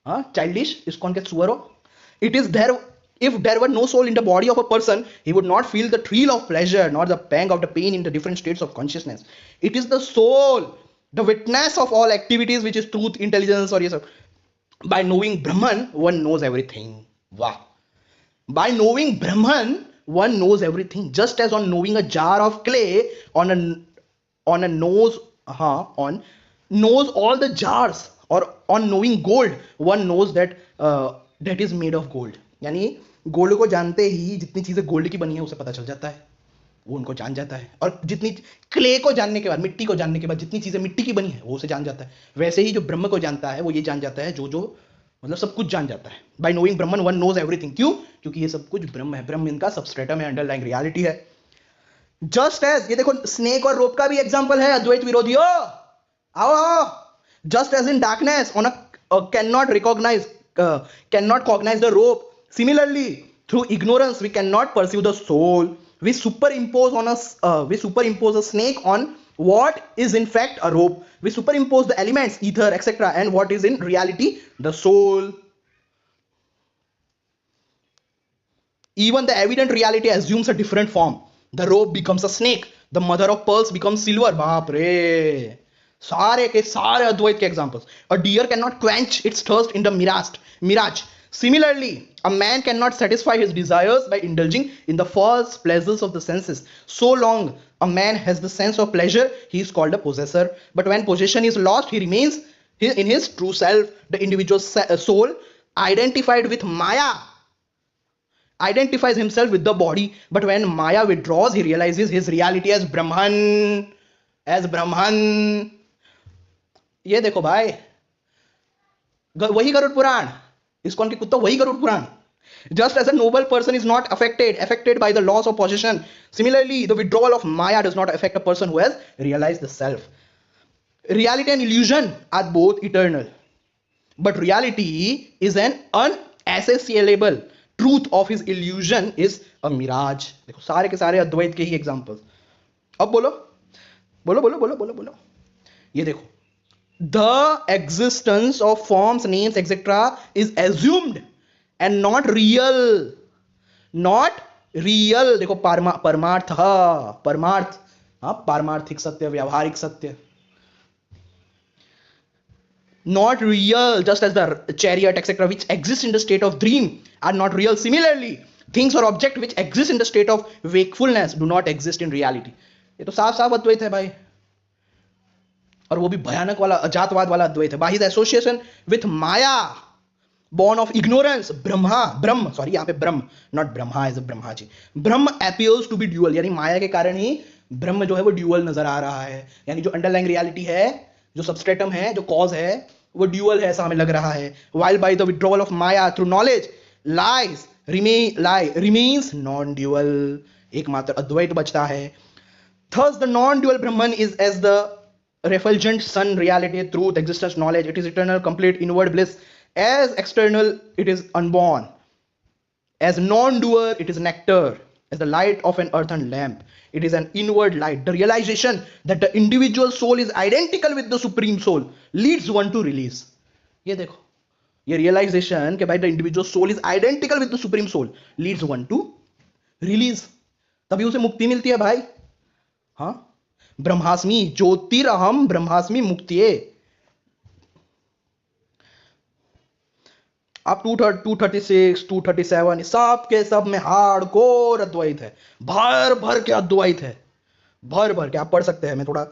हाँ, चाइल्डिश, इसको के सुअरो. It is there, if there were no soul in the body of a person, he would not feel the thrill of pleasure nor the pang of the pain in the different states of consciousness. It is the soul, the witness of all activities, which is truth, intelligence, or yes, by knowing Brahman one knows everything. Wow. By knowing Brahman one knows everything, just as on knowing a jar of clay on a knows all the jars, or on knowing gold one knows that that is made of gold. यानी gold को जानते ही जितनी चीजें gold की बनी है उसे पता चल जाता है, वो उनको जान जाता है. और जितनी क्ले को जानने के बाद, मिट्टी को जानने के बाद जितनी चीजें मिट्टी की बनी है वो उसे जान जाता है. वैसे ही जो ब्रह्म को जानता है वो ये जान जाता है, जो मतलब सब कुछ जान जाता है. By knowing Brahman one knows everything. क्यों? क्योंकि ये सब कुछ ब्रह्म है, ब्रह्म इनका सबस्ट्रेटम है, अंडरलाइंग रियलिटी है. जस्ट एज, ये देखो स्नेक और रोप का भी एग्जांपल है अद्वैत विरोधियों. आओ. Just as in darkness on a cannot cognize the rope, similarly through ignorance we cannot perceive the soul. We superimpose a snake on what is in fact a rope. We superimpose the elements, ether, etc., and what is in reality the soul. Even the evident reality assumes a different form. The rope becomes a snake, the mother of pearls becomes silver. बाप रे, सारे के सारे अद्वैत के examples. A deer cannot quench its thirst in the mirage. Similarly, a man cannot satisfy his desires by indulging in the false pleasures of the senses so long A man has the sense of pleasure, he is called a possessor. But when possession is lost, he remains in his true self. The individual soul, identified with Maya, identifies himself with the body. But when Maya withdraws, he realizes his reality as Brahman. As Brahman. ये देखो भाई, वही Garuda Purana, ISKCON के कुत्ता वही Garuda Purana. Just as a noble person is not affected by the loss of possession, similarly, the withdrawal of Maya does not affect a person who has realized the self. Reality and illusion are both eternal, but reality is an unassociable truth of his illusion is a mirage. देखो सारे के सारे अद्वैत के ही examples. अब बोलो बोलो बोलो बोलो बोलो बोलो. ये देखो, the existence of forms, names, etc. is assumed and not real. Not real. देखो परमार्थ, परमार्थ, पारमार्थिक सत्य, व्यावहारिक सत्य. Not real, just as the chariot, etc., which exists in the state of dream, are not real. Similarly, things or objects which exist in the state of wakefulness do not exist in reality. ये तो साफ साफ अद्वैत है भाई, और वो भी भयानक वाला अजातवाद वाला अद्वैत है. By his association with maya, born of ignorance, Brahm, sorry यहाँ पे Brahm, not Brahma as a Brahma ji, Brahm appears to be dual, यानी माया के कारण ही ब्रह्म जो है वो ड्यूअल नजर आ रहा है. यानी जो अंडरलाइंग रियलिटी है, जो सबस्ट्रेटम है, जो कॉज है, वो ड्यूअल है, ऐसा हमें लग रहा है. while by the withdrawal of Maya through knowledge, lie remains non-dual. एकमात्र अद्वैत बचता है. Thus the non-dual Brahman is as the refulgent sun, reality, truth, existence, knowledge. It is eternal, complete, inward bliss. As external, it is unborn. As non-doer, it is nectar. As the light of an earthen lamp, it is an inward light. The realization that the individual soul is identical with the supreme soul leads one to release. ये देखो, ये realization कि भाई the individual soul is identical with the supreme soul leads one to release. तभी उसे मुक्ति मिलती है भाई. हाँ, ब्रह्मास्मि ज्योतिरहम ब्रह्मास्मि मुक्तिये. अब 236, 237 सब के सब में हार्डकोर अद्वैत है, भर भर के अद्वैत है, भर भर के. आप पढ़ सकते हैं, मैं थोड़ा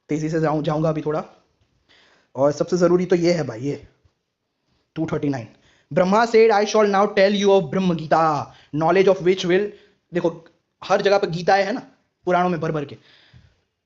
तेजी से जाऊंगा अभी थोड़ा. और सबसे जरूरी तो ये है भाई, ये 239, Brahma said I shall now tell you of Brahm Gita, knowledge of which will. देखो हर जगह पे गीता है ना पुराणों में भर भर के.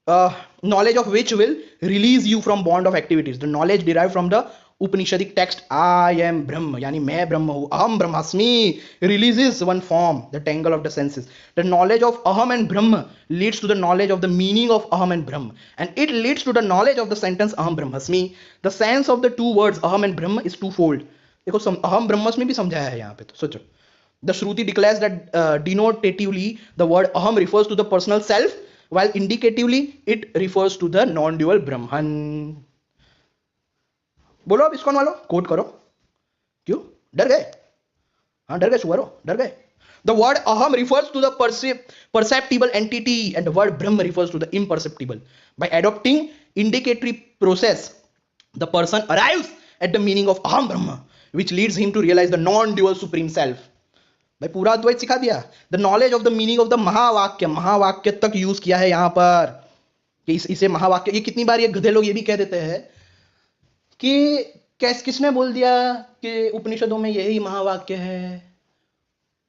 knowledge of which will release you from bond of activities. The knowledge derived from the Upanishadic text I am Brahma, यानी मैं ब्रह्म हूँ, अहम ब्रह्मास्मि, releases one form, the tangle of the senses. The knowledge of aham and Brahma leads to the knowledge of the meaning of aham and Brahma, and it leads to the knowledge of the sentence aham brahmasmi. The sense of the two words aham and Brahma is twofold. देखो aham brahmasmi भी समझाया है यहाँ पे, तो सोचो. The Shruti declares that denotatively the word aham refers to the personal self, while indicatively it refers to the non-dual Brahman. बोलो अब इसको वालों, कोट करो. क्यों डर गए? हाँ डर गए सुअरो, डर गए. The word aham refers to the perceptible entity and the word Brahma refers to the imperceptible. By adopting indicatory process, the person arrives at the meaning of aham Brahma, which leads him to realize the non-dual supreme self. भाई पूरा अद्वैत सिखा दिया. The knowledge of the meaning of the महावाक्य, महावाक्य तक use किया है यहां पर कि इसे महावाक्य. ये कितनी बार ये गधे लोग ये भी कह देते हैं कि किसने बोल दिया कि उपनिषदों में यही महावाक्य है.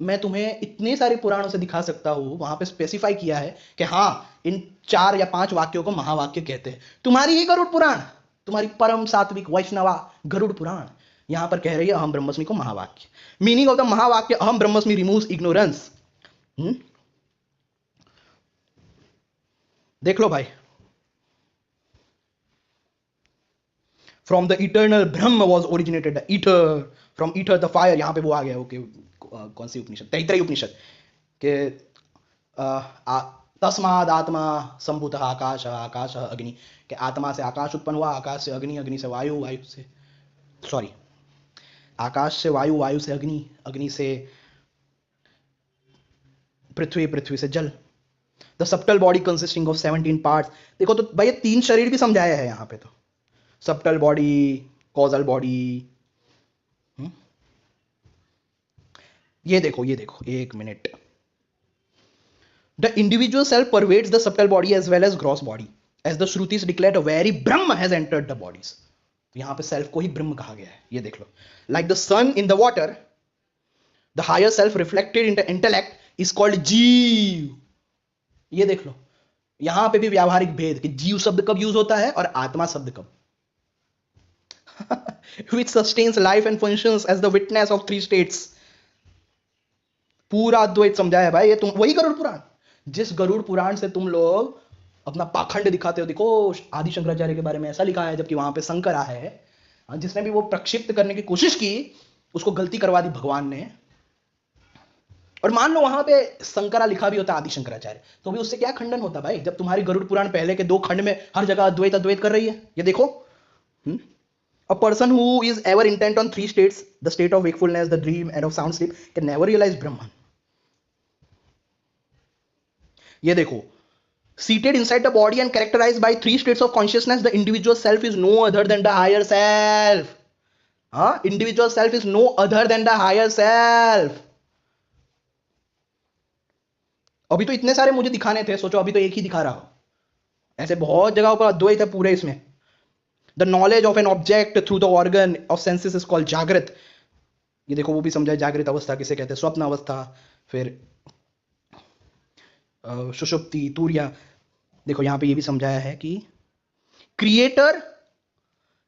मैं तुम्हें इतने सारे पुराणों से दिखा सकता हूं, वहां पे स्पेसिफाई किया है कि हाँ इन 4 या 5 वाक्यों को महावाक्य कहते हैं. तुम्हारी ही गरुड़ पुराण, तुम्हारी परम सात्विक वैष्णवा गरुड़ पुराण यहां पर कह रही है अहम ब्रह्मस्मि को महावाक्य. मीनिंग ऑफ द महावाक्य अहम ब्रह्मस्मि रिमूव्स इग्नोरेंस. देख लो भाई. From the eternal Brahma was originated the eater, from eater the fire. यहां पे वो आ गया. ओके, कौन सी उपनिषद? तैत्तिरीय उपनिषद के तस्माद आत्मा संभूत आकाश, आकाश अग्नि, के आत्मा से आकाश उत्पन्न हुआ, आकाश से अग्नि, अग्नि से वायु, वायु से सॉरी आकाश से वायु, वायु से अग्नि, अग्नि से पृथ्वी, पृथ्वी से जल. The subtle body consisting of 17 parts. देखो तो भाई 3 शरीर भी समझाया है यहां पे. तो सब्टल बॉडी, कॉजल बॉडी. ये देखो, ये देखो, 1 minute. The individual self pervades the subtle body as well as gross body as the shrutis declared very Brahm has entered the bodies. तो यहां पे सेल्फ को ही ब्रह्म कहा गया है, ये देख लो। Like the sun in the water, the higher self reflected in the intellect is called jiva. ये देख लो, यहां पे भी व्यावहारिक भेद कि जीव शब्द कब यूज होता है और आत्मा शब्द कब। which sustains life and functions as the witness of three states। पूरा अद्वैत समझाया भाई, ये तुम वही गरुड़ पुराण, जिस गरुड़ पुराण से तुम लोग अपना पाखंड दिखाते हो। देखो आदि शंकराचार्य के बारे में ऐसा लिखा है, जबकि वहां पे शंकर आया है, जिसने भी वो प्रक्षिप्त करने की कोशिश की उसको गलती करवा दी भगवान ने। और मान लो वहां पे शंकरा लिखा भी होता आदि शंकराचार्य, तो भी उससे क्या खंडन होता भाई, जब तुम्हारी गरुड़ पुराण पहले के 2 खंड में हर जगह अद्वैत अद्वैत कर रही है। ये देखो, a person who is ever intent on 3 states, the state of wakefulness, the dream and of sound sleep, can never realize Brahman। ये देखो, seated inside the body and characterized by 3 states of consciousness, the individual self is no other than the higher self। हाँ, individual self is no other than the higher self। अभी तो इतने सारे मुझे दिखाने थे, सोचो अभी तो एक ही दिखा रहा हूं, ऐसे बहुत जगहों पर अद्वैत है पूरे इसमें। The knowledge of an object through the organ of senses is called जागृत। ये देखो वो भी समझा है, जागृत अवस्था किसे कहते हैं, स्वप्न अवस्था, फिर सुषुप्ति, तुर्या। देखो यहां पे ये भी समझाया है कि creator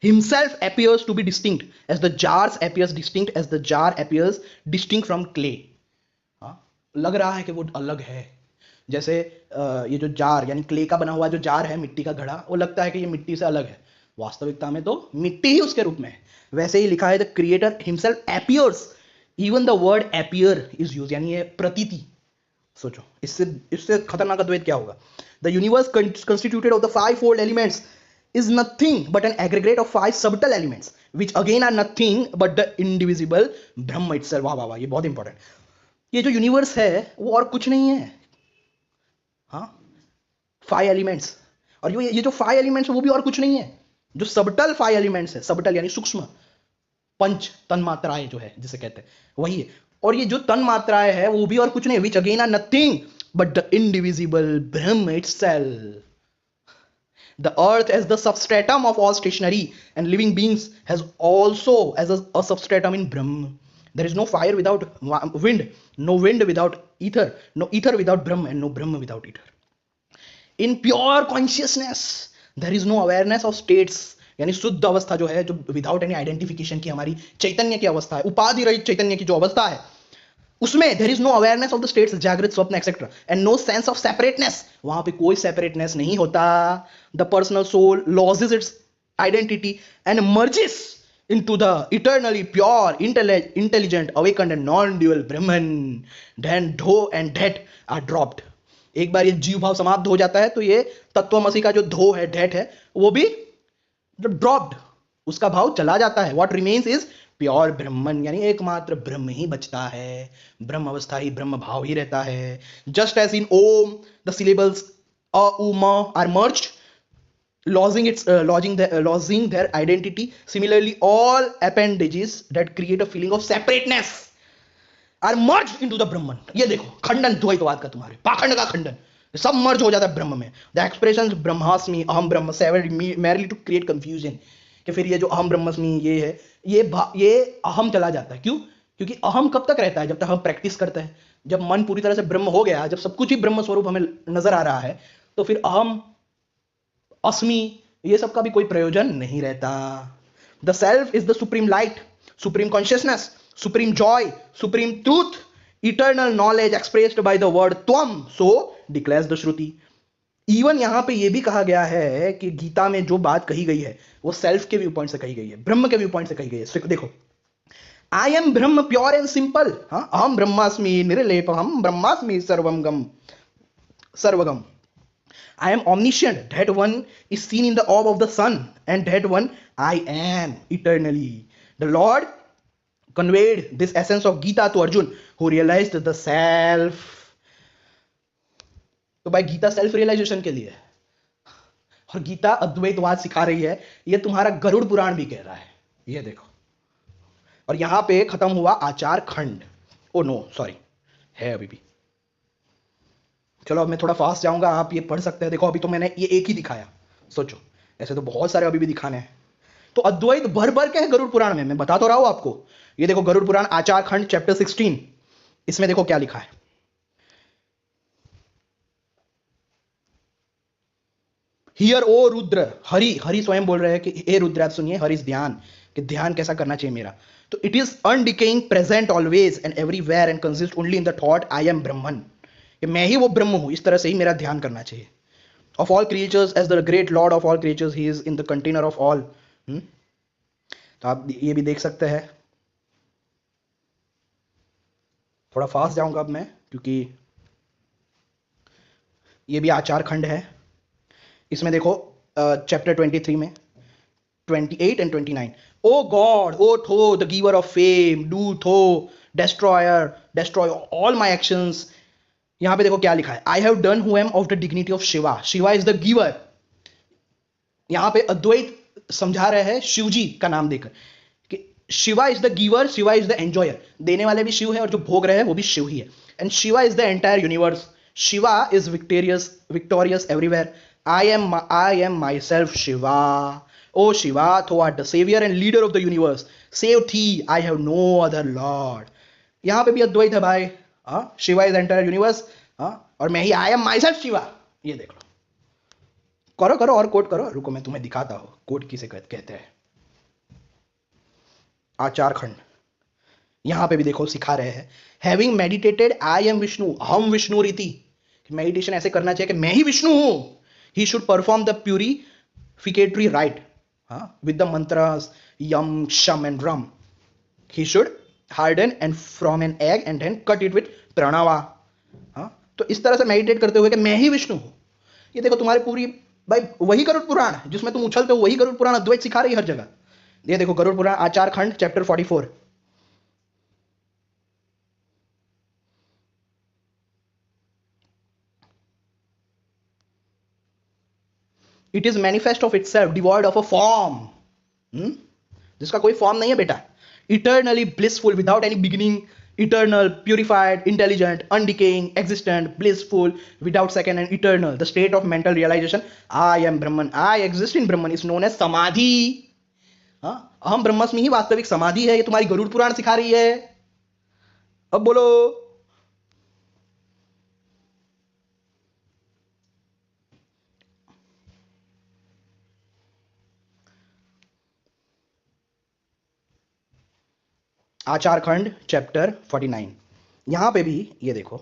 himself appears to be distinct as the jars appears distinct as the jar appears distinct from clay। हाँ, लग रहा है कि वो अलग है, जैसे ये जो जार यानी क्ले का बना हुआ जो जार है, मिट्टी का घड़ा, वो लगता है कि ये मिट्टी से अलग है, वास्तविकता में तो मिट्टी ही उसके रूप में है। वैसे ही लिखा है the creator himself appears, even the word appear is use, यानी ये प्रतीति। सोचो इससे इससे खतरनाक अद्वैत क्या होगा। The universe constituted of the 5 fold elements is nothing but an aggregate of 5 subtle elements which again are nothing but the indivisible Brahma itself। वाह वाह वाह, ये बहुत इंपॉर्टेंट। ये जो यूनिवर्स है वो और कुछ नहीं है, हाँ, 5 एलिमेंट्स। और ये जो 5 एलिमेंट्स है वो भी और कुछ नहीं है, जो सबटल 5 एलिमेंट्स है, सबटल यानी सूक्ष्म पंच तन्मात्राएं जो है जिसे कहते हैं, वही है। और ये जो तन्मात्राएं है वो भी और कुछ नहीं, which again are nothing but the indivisible Brahma itself. The earth as the substratum of all stationary and living beings has also as a substratum in Brahma। There is no fire without wind, no wind without ether, no ether without Brahma, and no Brahma without ether। In pure consciousness there is no awareness of states, यानी शुद्ध अवस्था जो है, जो without any identification की हमारी चैतन्य की अवस्था है, उपाधि रहित चैतन्य की जो अवस्था है, उसमें there is no awareness of the states जागृत स्वप्न etcetera and no sense of separateness। वहां पे कोई separateness नहीं होता। The personal soul loses its identity and merges into the eternally pure, intelligent, awakened and non-dual Brahman। Then dho and det are dropped। एक बार ये जीव भाव समाप्त हो जाता है तो ये तत्वमसी का जो धो है, डेट है, वो भी ड्रॉप्ड, उसका भाव चला जाता है। व्हाट रिमेन्स इज प्योर ब्रह्मन, यानी एकमात्र ब्रह्म ही बचता है, ब्रह्म अवस्था ही ब्रह्म भाव ही रहता है। Just as in Om the syllables a u m are merged, losing their identity, similarly all appendages that create a feeling of separateness are merged into the Brahman। ये देखो खंडन द्वैतवाद का, तुम्हारे पाखंड का खंडन, सब मर्ज हो जाता है ब्रह्म में। द एक्सप्रेशंस ब्रह्मास्मि अहम ब्रह्म savoured merely to create confusion, कि फिर ये जो अहम ब्रह्मास्मि ये है, ये अहम चला जाता है। क्यों? क्योंकि अहम कब तक रहता है, जब तक हम प्रैक्टिस करते हैं। जब मन पूरी तरह से ब्रह्म हो गया, जब सब कुछ ही ब्रह्म स्वरूप हमें नजर आ रहा है, तो फिर अहम अस्मि ये सब का भी कोई प्रयोजन नहीं रहता। The self is the supreme light, supreme consciousness, supreme joy, supreme truth, eternal knowledge expressed by the word tvam, so declares the shruti. Even यहां पे ये भी कहा गया है कि गीता में जो बात कही गई है वो सेल्फ के व्यू पॉइंट से कही गई है, ब्रह्म के व्यू पॉइंट से कही गई है। देखो, I am Brahma pure and simple, हाँ, अहम ब्रह्मास्मि निर्लेप, हम ब्रह्मास्मि सर्वगम। I am omniscient, that one is seen in the orb of the sun, and that one I am eternally। The Lord conveyed this essence of Gita to Arjun, who realized the self। तो भाई Gita self realisation के लिए, और गीता अद्वैतवाद सिखा रही है, ये तुम्हारा गरुड़ पुराण भी कह रहा है। ये देखो, और यहां पे खत्म हुआ आचार खंड। ओ नो सॉरी, है अभी भी, चलो अब मैं थोड़ा फास्ट जाऊंगा, आप ये पढ़ सकते हैं। देखो अभी तो मैंने ये एक ही दिखाया, सोचो ऐसे तो बहुत सारे अभी भी दिखाने हैं। तो अद्वैत भर भर के है गरुड़ पुराण में, मैं बता तो रहा हूं आपको। ये देखो गरुड़ पुराण आचार खंड चैप्टर 16, इसमें देखो क्या लिखा है। हियर ओ रुद्र, हरि हरि स्वयं बोल रहे हैं कि हे रुद्र आप सुनिए, हरिस ध्यान, कि ध्यान कैसा करना चाहिए मेरा। तो it is undecaying, present always and everywhere and consist only in the thought I am Brahman, कि मैं ही वो ब्रह्म हूं, इस तरह से ही मेरा ध्यान करना चाहिए। Of all creatures as the great lord of all creatures he is in the container of all. तो आप ये भी देख सकते हैं। थोड़ा फास्ट जाऊंगा अब मैं, क्योंकि ये भी आचार खंड है। इसमें देखो चैप्टर 23 में 28 and 29, ओ गॉड ओ थो the giver of fame, do थो destroyer destroy all my actions। यहां पे देखो क्या लिखा है, I have done who am of the dignity of Shiva, Shiva is the giver. यहां पे अद्वैत समझा रहे हैं शिवजी का नाम देकर कि Shiva is the giver, Shiva is the enjoyer, देने वाले भी शिव है और जो भोग रहे हैं वो भी शिव ही है। And Shiva is the entire universe, Shiva is victorious everywhere. I am myself Shiva. Oh Shiva, thou art the savior and leader of the universe. Save thee, I have no other lord. यहां पे भी अद्वैत है भाई। शिवा इज एंटायर यूनिवर्स, और मैं ही I am my self Shiva. ये देख लो, करो करो और कोट करो, रुको मैं तुम्हें दिखाता हूं कोट किसे कहते हैं। आचार खंड यहां पे भी देखो सिखा रहे हैं, having meditated I am Vishnu, हम विष्णु रीति, मेडिटेशन ऐसे करना चाहिए कि मैं ही विष्णु हूं। He should perform the purificatory rite with the mantras yam, sham and ram. He should harden and from an egg and then cut it with pranava. तो इस तरह से मेडिटेट करते हुए कि मैं ही विष्णु हूं। ये देखो तुम्हारी पूरी भाई वही गरुड़ पुराण जिसमें तुम उछलते हो, वही गरुड़ पुराण अद्वैत सिखा रही है हर जगह। ये देखो Garuda Purana Achara Khanda chapter 44, it is manifest of itself devoid of a form, जिसका कोई फॉर्म नहीं है बेटा। Eternally blissful without any beginning, eternal, purified, intelligent, undecaying, existent, blissful, without second and eternal, the state of mental realization I am Brahman, I exist in Brahman is known as samadhi. अहम ब्रह्मस्मि ही वास्तविक समाधि है। ये तुम्हारी गरुड़ पुराण सिखा रही है। अब बोलो, आचार खंड चैप्टर 49, यहां पे भी ये देखो,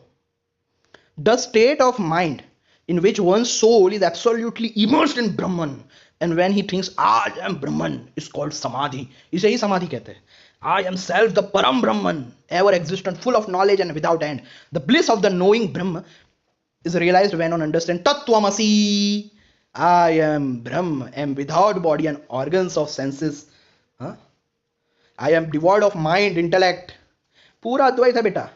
the state of mind in which one soul is absolutely immersed in Brahman and when he thinks I am Brahman is called samadhi. इसे ही समाधि कहते हैं। I am self the Param Brahman, ever existent, full of knowledge and without end. The bliss of the knowing Brahm is realized when one understands Tattvamasi. I am Brahma, am without body and organs of senses. I am devoid of mind, intellect. पूरा अद्वैत है बेटा।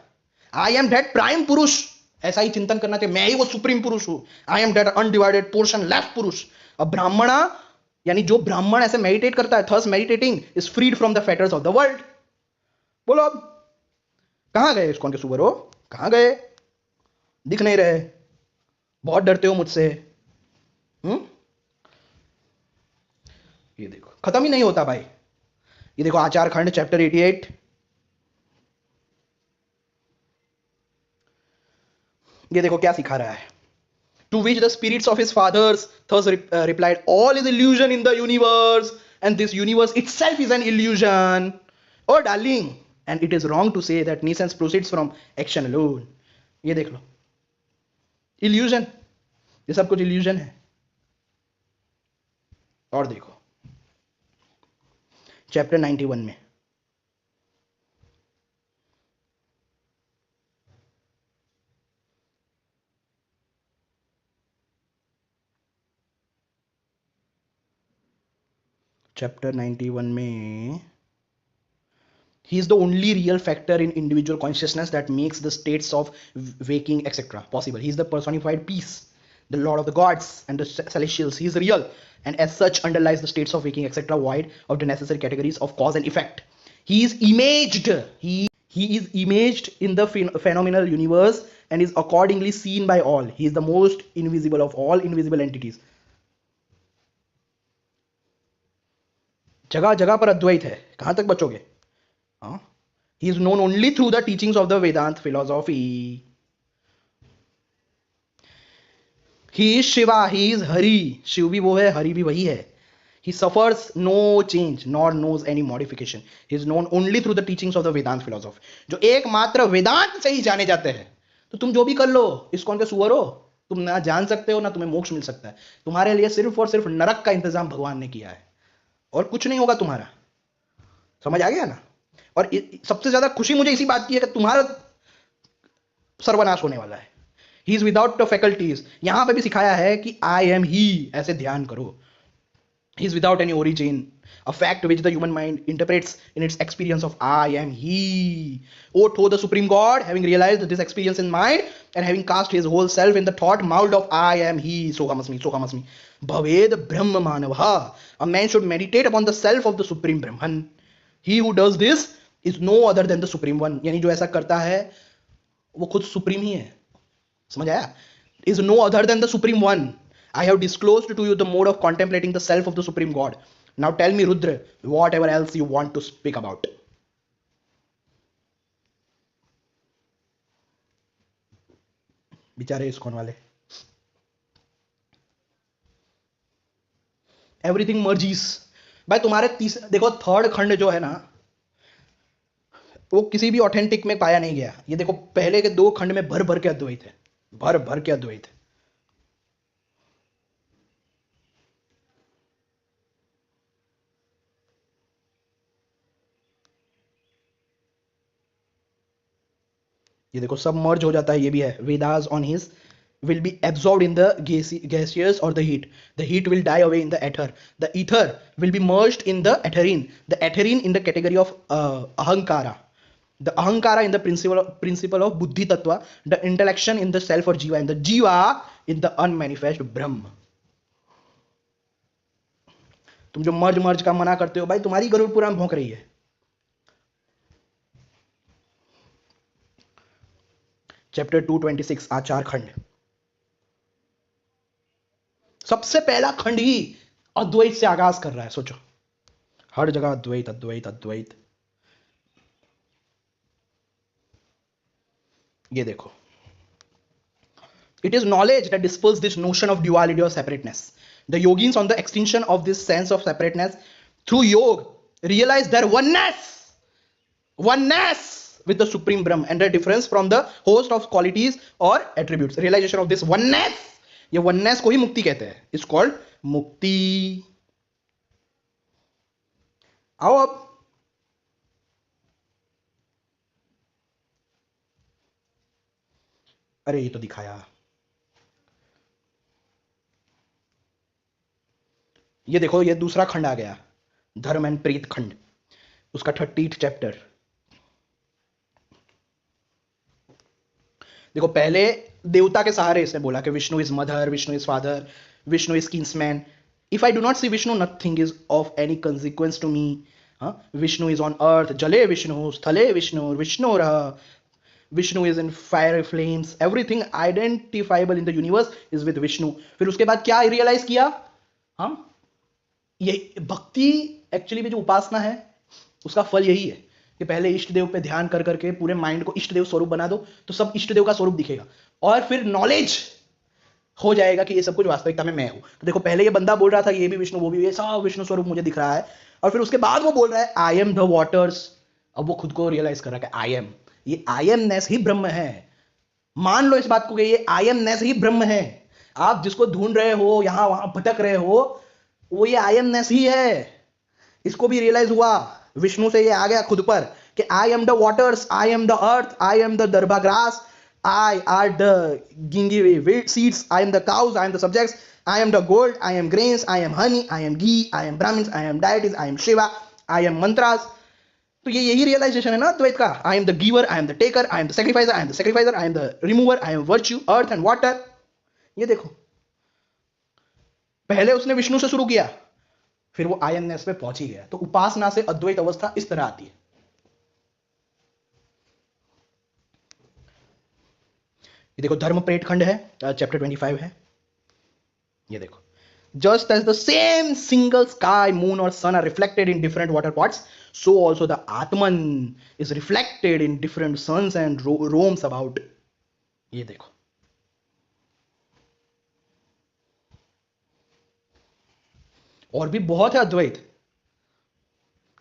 I am that prime पुरुष, ऐसा ही चिंतन करना चाहिए, मैं ही वो सुप्रीम पुरुष हूं। I am that undivided portion left पुरुष। अब ब्राह्मणा यानी जो ब्राह्मण ऐसे मेडिटेट करता है, thus meditating is freed from the fetters of the world। बोलो अब कहां गए इस्कॉन के सुबर हो, कहां गए, दिख नहीं रहे, बहुत डरते हो मुझसे। ये देखो खत्म ही नहीं होता भाई। ये देखो आचार खंड चैप्टर 88, ये देखो क्या सिखा रहा है। To which the spirits of his fathers thus replied all is illusion in the universe and this universe itself is an illusion. O darling, and it is wrong to say that nescience proceeds from action alone. ये देख लो, illusion, ये सब कुछ illusion है। और देखो chapter 91 में, chapter 91 में, he is the only real factor in individual consciousness that makes the states of waking etc possible. He is the personified peace, the lord of the gods and the celestials. He is real and as such underlies the states of waking etc void of the necessary categories of cause and effect. He is imaged, he is imaged in the phenomenal universe and is accordingly seen by all. He is the most invisible of all invisible entities. जगह जगह पर अद्वैत है, कहां तक बचोगे? हाँ, he is known only through the teachings of the Vedant philosophy. He is Shiva, he is Hari. Shiv भी वो है, हरि भी वही है. He suffers no change nor knows any modification. He is known only through the teachings of the Vedant philosophy. जो एकमात्र वेदांत से ही जाने जाते हैं. तो तुम जो भी कर लो, इस्कॉन के सुअर हो, तुम ना जान सकते हो ना तुम्हें मोक्ष मिल सकता है. तुम्हारे लिए सिर्फ और सिर्फ नरक का इंतजाम भगवान ने किया है, और कुछ नहीं होगा तुम्हारा. समझ आ गया ना? और सबसे ज्यादा खुशी मुझे इसी बात की है कि तुम्हारा सर्वनाश होने वाला है. He is without the faculties. यहां पे भी सिखाया है कि आई एम ही, ऐसे ध्यान करो. He is without any origin, a fact which the human mind interprets in its experience of I am he. O the Supreme God, having realized this experience in mind and having cast his whole self in the thought mold of I am he, sohamasmi, sohamasmi, bhaved brahma manavha. A man should meditate upon the self of the Supreme Brahman. He who does this is no other than the Supreme One. यानी जो ऐसा करता है वो खुद supreme ही है. समझ आया? Is no other than the Supreme One. I have disclosed to you the mode of contemplating the self of the Supreme God. Now tell me, Rudra, whatever else you want to speak about. बेचारे ISKCON वाले. Everything मर्जीज. भाई तुम्हारे देखो third खंड जो है ना, वो किसी भी ऑथेंटिक में पाया नहीं गया. ये देखो पहले के दो खंड में भर भर के अद्वैत है, भर भर के अद्वैत है. ये देखो सब मर्ज हो जाता है. ये भी है. Vedas on his will be absorbed in the gaseous or the heat. The heat will die away in the ether. The ether will be merged in the etherine. The etherine in the category of ahankara. The ahankara in the principle of buddhi tattva. The intellection in the self or jiva, and the jiva in the unmanifest brahma. तुम जो मर्ज का मना करते हो भाई, तुम्हारी गरुड़ पुराण भौंक रही है. चैप्टर 226 आचार खंड. सबसे पहला खंड ही अद्वैत से आगाज कर रहा है. सोचो, हर जगह अद्वैत अद्वैत अद्वैत. ये देखो, it is knowledge that dispels this notion of duality or separateness. The yogins on the extinction of this sense of separateness through yoga realize their oneness with the Supreme Brahman and their difference from the host of qualities or attributes. Realization of this oneness, ये oneness को ही मुक्ति कहते हैं. It's called मुक्ति. आओ अब. अरे ये तो दिखाया. ये देखो, ये दूसरा खंड आ गया, धर्म एंड प्रीत खंड, उसका 30th चैप्टर. देखो पहले देवता के सहारे इसने बोला कि Vishnu is mother, Vishnu is father, Vishnu is kinsman. If I do not see Vishnu, nothing is of any consequence to me. Vishnu is on earth, जले विष्णु, स्थले Vishnu, Vishnu Vishnu is in fire flames. Everything identifiable in the universe is with Vishnu. फिर उसके बाद क्या realise किया? ये भक्ति actually में जो उपासना है उसका फल यही है कि पहले इष्ट देव पे ध्यान कर करके पूरे माइंड को इष्ट देव स्वरूप बना दो, तो सब इष्ट देव का स्वरूप दिखेगा, और फिर नॉलेज हो जाएगा कि ये सब कुछ वास्तविकता में मैं हूं. तो देखो पहले ये बंदा बोल रहा था ये भी विष्णु वो भी, ये सब विष्णु स्वरूप मुझे दिख रहा है, और फिर उसके बाद वो बोल रहा है आई एम द वाटर्स. अब वो खुद को रियलाइज कर रहा है कि आई एम, ये आई एमनेस ही ब्रह्म है. मान लो इस बात को कि ये आई एमनेस ही ब्रह्म है. आप जिसको ढूंढ रहे हो, यहां वहां भटक रहे हो, वो ये आई एमनेस ही है. इसको भी रियलाइज हुआ, विष्णु से ये आ गया खुद पर कि I am the waters, I am the earth, I am the darbha grass, I are the गिंगी seeds, I am the cows, I am the subjects, I am the gold, I am grains, I am honey, I am ghee, I am Brahmins, I am deities, I am Shiva, I am mantras. तो ये यही realization है ना द्वैत का. I am the giver, I am the taker, I am the sacrificer, I am the sacrificer, I am the remover, I am virtue, earth and water. ये देखो, पहले उसने विष्णु से शुरू किया, फिर वो आयननेस पे पहुंच ही गया. तो उपासना से अद्वैत अवस्था इस तरह आती है. ये देखो धर्म प्रेट खंड है, चैप्टर 25 है। ये देखो, just as the same single sky, moon or sun are reflected in different water pots, so also the Atman is reflected in different suns and roams about. ये देखो, और भी बहुत है अद्वैत।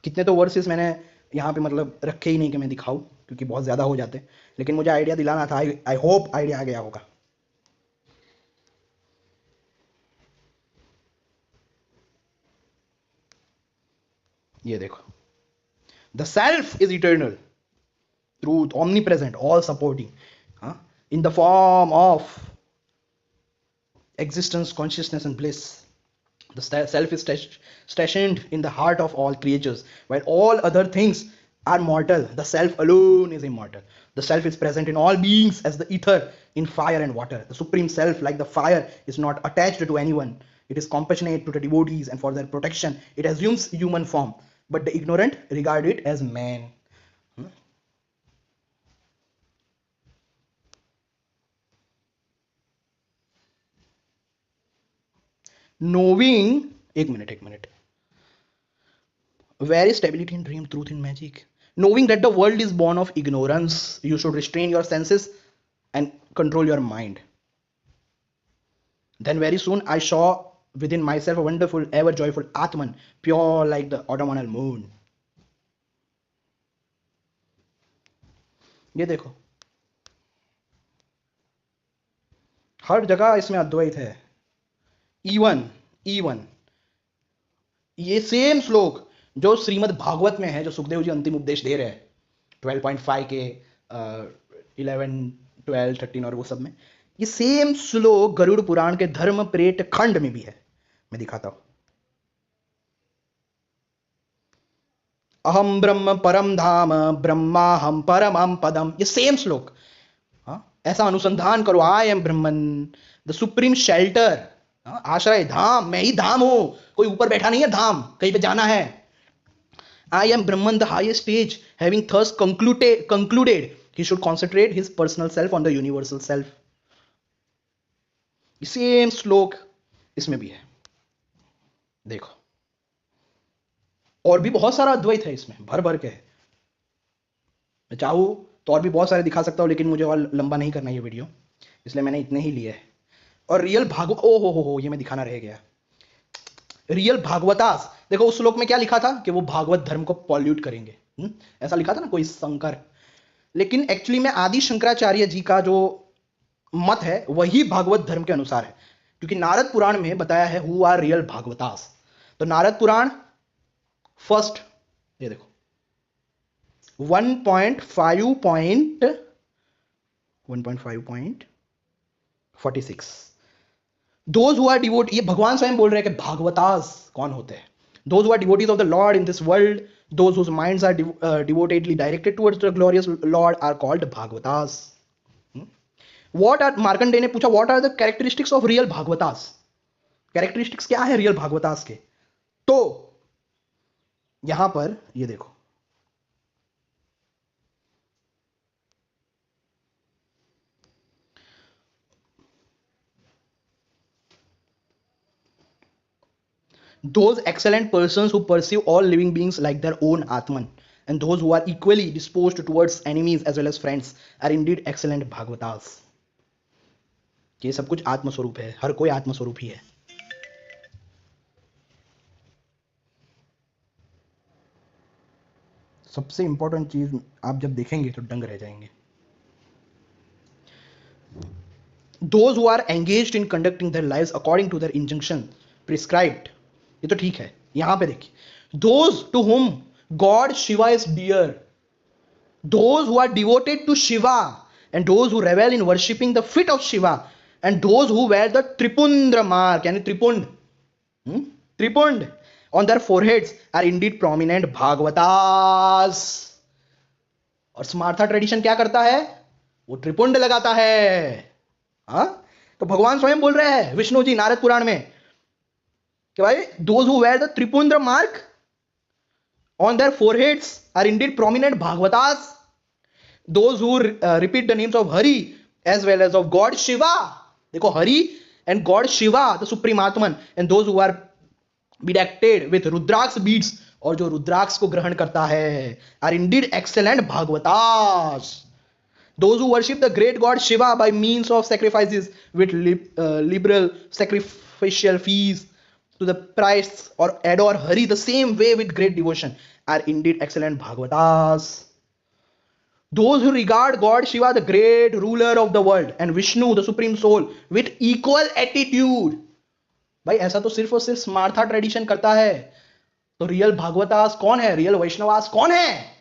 कितने तो वर्सेस मैंने यहाँ पे मतलब रखे ही नहीं कि मैं दिखाऊं, क्योंकि बहुत ज्यादा हो जाते, लेकिन मुझे आइडिया दिलाना था। आई होप आइडिया आ गया होगा। ये देखो, the self is eternal, truth, omnipresent, all supporting, in the form of existence, consciousness, and bliss. The self is stationed in the heart of all creatures, while all other things are mortal. The self alone is immortal. The self is present in all beings as the ether in fire and water. The supreme self, like the fire, is not attached to anyone. It is compassionate to the devotees, and for their protection, it assumes human form. But the ignorant regard it as man. Knowing, एक minute, where is stability in dream, truth in magic? Knowing that the world is born of ignorance, you should restrain your senses and control your mind. Then very soon I saw within myself a wonderful, ever joyful Atman, pure like the autumnal moon. ये देखो, हर जगह इसमें अद्वैत है। Even ये same श्लोक जो श्रीमद् भागवत में है, जो सुखदेव जी अंतिम उपदेश दे रहे हैं 12.5 के 11, 12, 13 और वो सब में, ये सेम श्लोक गरुड़ पुराण के धर्म प्रेट खंड में भी है। मैं दिखाता हूं। अहम ब्रह्म परम धाम ब्रह्माहम परमम पदम, ये सेम श्लोक। ऐसा अनुसंधान करो, आई am Brahman the supreme shelter, आश्रय धाम, मैं ही धाम हूं, कोई ऊपर बैठा नहीं है धाम, कहीं पे जाना है। I am Brahman the highest stage, having thus concluded he should concentrate his personal self on the universal self. Same श्लोक इसमें भी है, देखो। और भी बहुत सारा अद्वैत है इसमें, भर भर के है। मैं चाहूं तो और भी बहुत सारे दिखा सकता हूं, लेकिन मुझे और लंबा नहीं करना ये वीडियो, इसलिए मैंने इतने ही लिए हैं। और रियल भागवत, ओ हो, ये मैं दिखाना रह गया। रियल भागवतास, देखो उस श्लोक में क्या लिखा था कि वो भागवत धर्म को पॉल्यूट करेंगे, ऐसा लिखा था ना कोई शंकर, लेकिन एक्चुअली में आदि शंकराचार्य जी का जो मत है वही भागवत धर्म के अनुसार है, क्योंकि नारद पुराण में बताया है हु आर रियल भागवतास। तो नारद पुराण फर्स्ट, ये देखो 1.5.46, दोज हु आर डिवोट, ये भगवान स्वयं बोल रहे हैं कि भागवतास कौन होते हैं। Those who are devotees of the lord in this world, those whose minds are devotedly directed towards the glorious lord are called Bhagavatas. What are, Markandeya ने पूछा, what are the characteristics of real Bhagavatas, characteristics क्या है real भागवतास के? तो यहां पर ये देखो, those excellent persons who perceive all living beings like their own Atman, and those who are equally disposed towards enemies as well as friends are indeed excellent Bhagavatas. ये सब कुछ आत्मस्वरूप है, हर कोई आत्मस्वरूप ही है। सबसे इंपॉर्टेंट चीज आप जब देखेंगे तो दंग रह जाएंगे। Those who are engaged in conducting their lives according to their injunction prescribed, ये तो ठीक है। यहां पे देखिए, those to whom God Shiva is dear, those who are devoted to Shiva, and those who revel in worshipping the feet of Shiva, and those who wear the Tripundra mark, यानी Tripund on their foreheads are indeed prominent Bhagavatas. और स्मार्था tradition क्या करता है? वो त्रिपुंड लगाता है। तो भगवान स्वयं बोल रहे हैं, विष्णु जी नारद पुराण में, कि भाई those who wear the Tripundra mark on their foreheads are indeed prominent Bhagavatas. Those who repeat the names of Hari as well as of God Shiva. देखो Hari and God Shiva, the supreme Atman, and those who are bedecked with rudraksha beads, और जो रुद्राक्ष को ग्रहण करता है, are indeed excellent भागवतास. Those who worship the great god Shiva by means of sacrifices with liberal sacrificial fees to the priest, or adore Hari the same way with great devotion, are indeed excellent Bhagavatas. Those who regard God Shiva, the great ruler of the world, and Vishnu, the supreme soul, with equal attitude. भाई ऐसा तो सिर्फ और सिर्फ स्मार्था tradition करता है. तो real भागवतास कौन है, रियल वैष्णवास कौन है?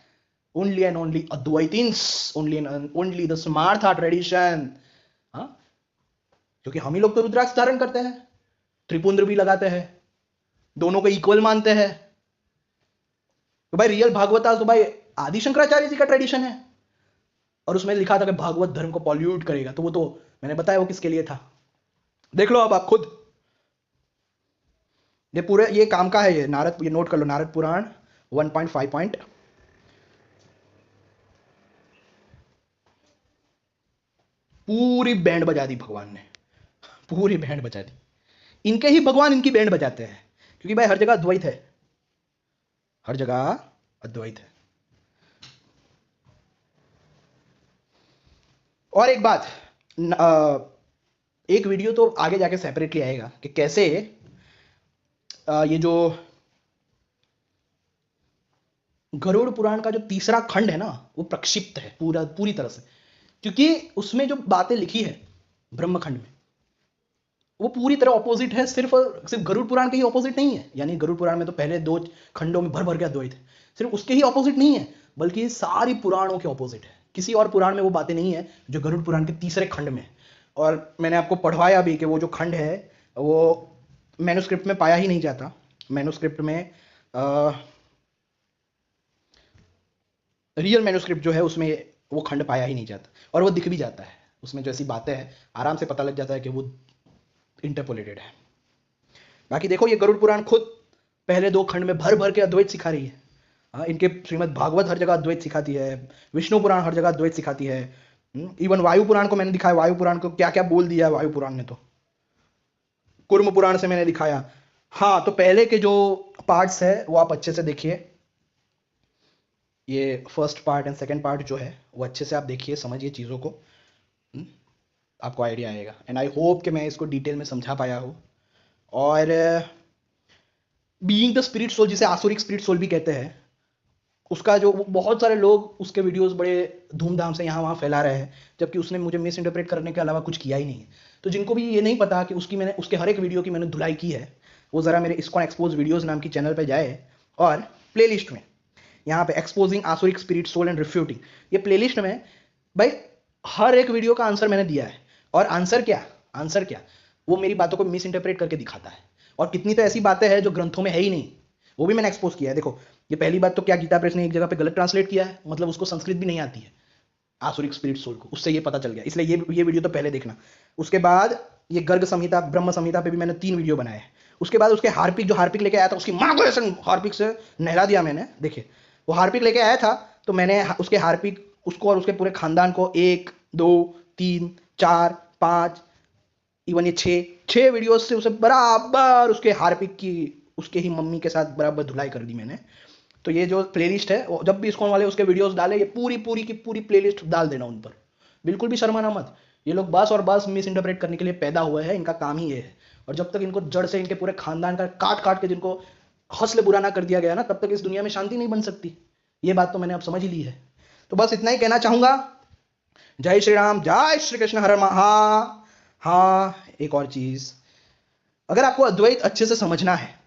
Only and only Advaitins, only the Smartha tradition. हाँ, क्योंकि हम ही लोग तो रुद्राक्ष धारण करते हैं, त्रिपुंद्र भी लगाते हैं, दोनों को इक्वल मानते हैं. तो भाई रियल भागवतास तो भाई आदि शंकराचार्य जी का ट्रेडिशन है, और उसमें लिखा था कि भागवत धर्म को पॉल्यूट करेगा. तो वो तो मैंने बताया वो किसके लिए था, देख लो अब आप खुद. ये पूरे ये काम का है, ये नारद, ये नोट कर लो, नारद पुराण 1.5. पूरी बैंड बजा दी भगवान ने, पूरी बैंड बजा दी. इनके ही भगवान इनकी बैंड बजाते हैं, क्योंकि भाई हर जगह अद्वैत है, हर जगह अद्वैत है. और एक बात, एक वीडियो तो आगे जाके सेपरेटली आएगा कि कैसे ये जो गरुड़ पुराण का जो तीसरा खंड है ना, वो प्रक्षिप्त है पूरी तरह से, क्योंकि उसमें जो बातें लिखी है ब्रह्मखंड में, वो पूरी तरह ऑपोजिट है. सिर्फ गरुड़ पुराण के ही ऑपोजिट नहीं है, यानी गरुड़ पुराण में तो पहले 2 खंडों में भर भर के अद्वैत है, सिर्फ उसके ही ऑपोजिट नहीं है, बल्कि सारी पुराणों के ऑपोजिट है. किसी और पुराण में वो बातें नहीं है जो गरुड़ पुराण के तीसरे खंड में है. और मैंने आपको पढ़वाया भी कि वो जो खंड है वो मैन्युस्क्रिप्ट में पाया ही नहीं जाता. मैन्युस्क्रिप्ट में रियल मैन्युस्क्रिप्ट जो है उसमें वो खंड पाया ही नहीं जाता, और वो दिख भी जाता है. उसमें जो ऐसी बातें हैं आराम से पता लग जाता है कि वो इंटरपोलेटेड है. बाकी देखो ये गरुड़ पुराण खुद पहले 2 खंड में भर भर के अद्वैत सिखा रही है. इनके श्रीमद् भागवत हर जगह अद्वैत सिखाती है, विष्णु पुराण हर जगह अद्वैत सिखाती है. इवन वायु पुराण को मैंने दिखाया, वायु पुराण को क्या क्या बोल दिया है वायु पुराण ने, तो कुर्म पुराण से मैंने दिखाया. हाँ, तो पहले के जो पार्ट्स है वो आप अच्छे से देखिए, ये first part and second part जो है वो अच्छे से आप देखिए, समझिए चीज़ों को, आपको आइडिया आएगा. एंड आई होप कि मैं इसको डिटेल में समझा पाया हूँ. और बीइंग द स्पिरिट सोल, जिसे आसुरिक स्पिरिट सोल भी कहते हैं, उसका जो बहुत सारे लोग उसके वीडियोस बड़े धूमधाम से यहाँ वहाँ फैला रहे हैं, जबकि उसने मुझे मिस इंटरप्रेट करने के अलावा कुछ किया ही नहीं है. तो जिनको भी ये नहीं पता कि उसके हर एक वीडियो की मैंने धुलाई की है, वो ज़रा मेरे इस्कॉन एक्सपोज वीडियोज़ नाम की चैनल पर जाए, और प्लेलिस्ट में यहाँ पे एक्सपोजिंग आसुरिक स्पिरिट सोल एंड रिफ्यूटिंग, ये प्लेलिस्ट में भाई हर एक वीडियो का आंसर मैंने दिया है. और आंसर क्या, वो मेरी बातों को मिस इंटरप्रेट करके दिखाता है. और कितनी तो ऐसी बातें हैं जो ग्रंथों में है ही नहीं, वो भी मैंने एक्सपोज किया है. देखो, ये पहली बात तो क्या गीता प्रेस ने एक जगह पे गलत ट्रांसलेट किया है, मतलब उसको संस्कृत भी नहीं आती है आसुरिक स्पिरिट सोल को, उससे ये पता चल गया. इसलिए ये वीडियो तो पहले देखना. उसके बाद ये गर्ग संहिता, ब्रह्म संहिता पे भी मैंने 3 वीडियो बनाए हैं. उसके बाद उसके हार्पिक, जो हार्पिक लेके आया था, उसकी माँ को ऐसे हार्पिक से नहला दिया मैंने. देखिए, वो हार्पिक लेके आया था, तो मैंने उसके हार्पिक, उसको और उसके पूरे खानदान को 1 2 3 4 5 इवन ये 6 वीडियोस से उसे बराबर उसके हार्पिक की, उसके ही मम्मी के साथ बराबर धुलाई कर दी मैंने. तो ये जो प्लेलिस्ट है, जब भी इस्कॉन वाले उसके वीडियोस डाले, ये पूरी की पूरी प्लेलिस्ट डाल देना उन पर. बिल्कुल भी शर्माना मत. ये लोग बस और बस मिस इंटरप्रेट करने के लिए पैदा हुए हैं, इनका काम ही ये है. और जब तक इनको जड़ से इनके पूरे खानदान का काट के जिनको हौसले बुरा ना कर दिया गया ना, तब तक इस दुनिया में शांति नहीं बन सकती. ये बात तो मैंने अब समझ ही ली है. तो बस इतना ही कहना चाहूंगा. जय श्री राम, जय श्री कृष्ण, हर महा. हाँ, एक और चीज, अगर आपको अद्वैत अच्छे से समझना है,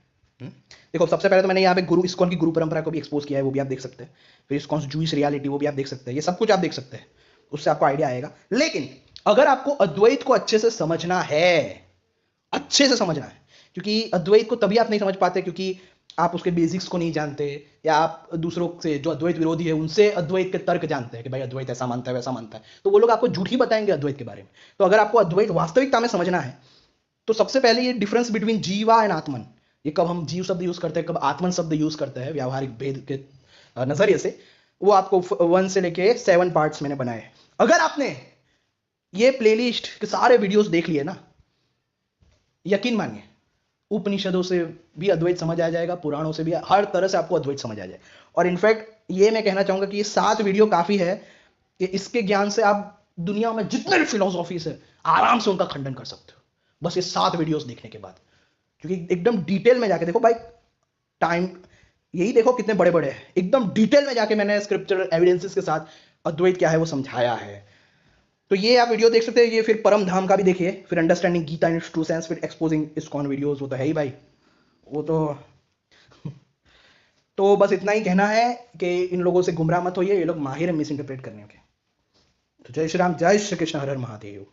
देखो सबसे पहले तो मैंने यहाँ पे इस्कॉन की गुरु परंपरा को भी एक्सपोज किया है, वो भी आप देख सकते हैं. फिर इस्कॉन जूइश रियलिटी, वो भी आप देख सकते हैं. ये सब कुछ आप देख सकते हैं, उससे आपको आइडिया आएगा. लेकिन अगर आपको अद्वैत को अच्छे से समझना है, क्योंकि अद्वैत को तभी आप नहीं समझ पाते क्योंकि आप उसके बेसिक्स को नहीं जानते, या आप दूसरों से जो अद्वैत विरोधी है उनसे अद्वैत के तर्क जानते हैं कि भाई अद्वैत ऐसा मानता है वैसा मानता है, तो वो लोग आपको झूठ ही बताएंगे अद्वैत के बारे में. तो अगर आपको अद्वैत वास्तविकता में समझना है, तो सबसे पहले ये डिफरेंस बिटवीन जीवा एंड आत्मन, ये कब हम जीव शब्द यूज करते हैं, कब आत्मन शब्द यूज करते हैं व्यावहारिक भेद के नजरिए से, वो आपको 1 से लेके 7 पार्ट्स मैंने बनाए. अगर आपने ये प्लेलिस्ट के सारे वीडियोस देख लिए ना, यकीन मानिए उपनिषदों से भी अद्वैत समझ आ जाएगा, पुराणों से भी, हर तरह से आपको अद्वैत समझ आ जाए। और इनफैक्ट ये मैं कहना चाहूंगा कि ये 7 वीडियो काफी है कि इसके ज्ञान से आप दुनिया में जितने भी फिलोसॉफीज है आराम से उनका खंडन कर सकते हो, बस ये 7 वीडियोस देखने के बाद। क्योंकि एकदम डिटेल में जाके देखो भाई, टाइम यही देखो कितने बड़े बड़े हैं, एकदम डिटेल में जाके मैंने स्क्रिप्चरल एविडेंसेस के साथ अद्वैत क्या है वो समझाया है। तो ये आप वीडियो देख सकते हैं। ये फिर परम धाम का भी देखिए, फिर understanding Gita in true sense, फिर एक्सपोजिंग इस्कॉन वीडियोस, वो तो है ही भाई, वो तो बस इतना ही कहना है कि इन लोगों से गुमराह मत होइए, ये लोग माहिर है मिस इंटरप्रेट करने के। तो जय श्री राम, जय श्री कृष्ण, हर हर महादेव।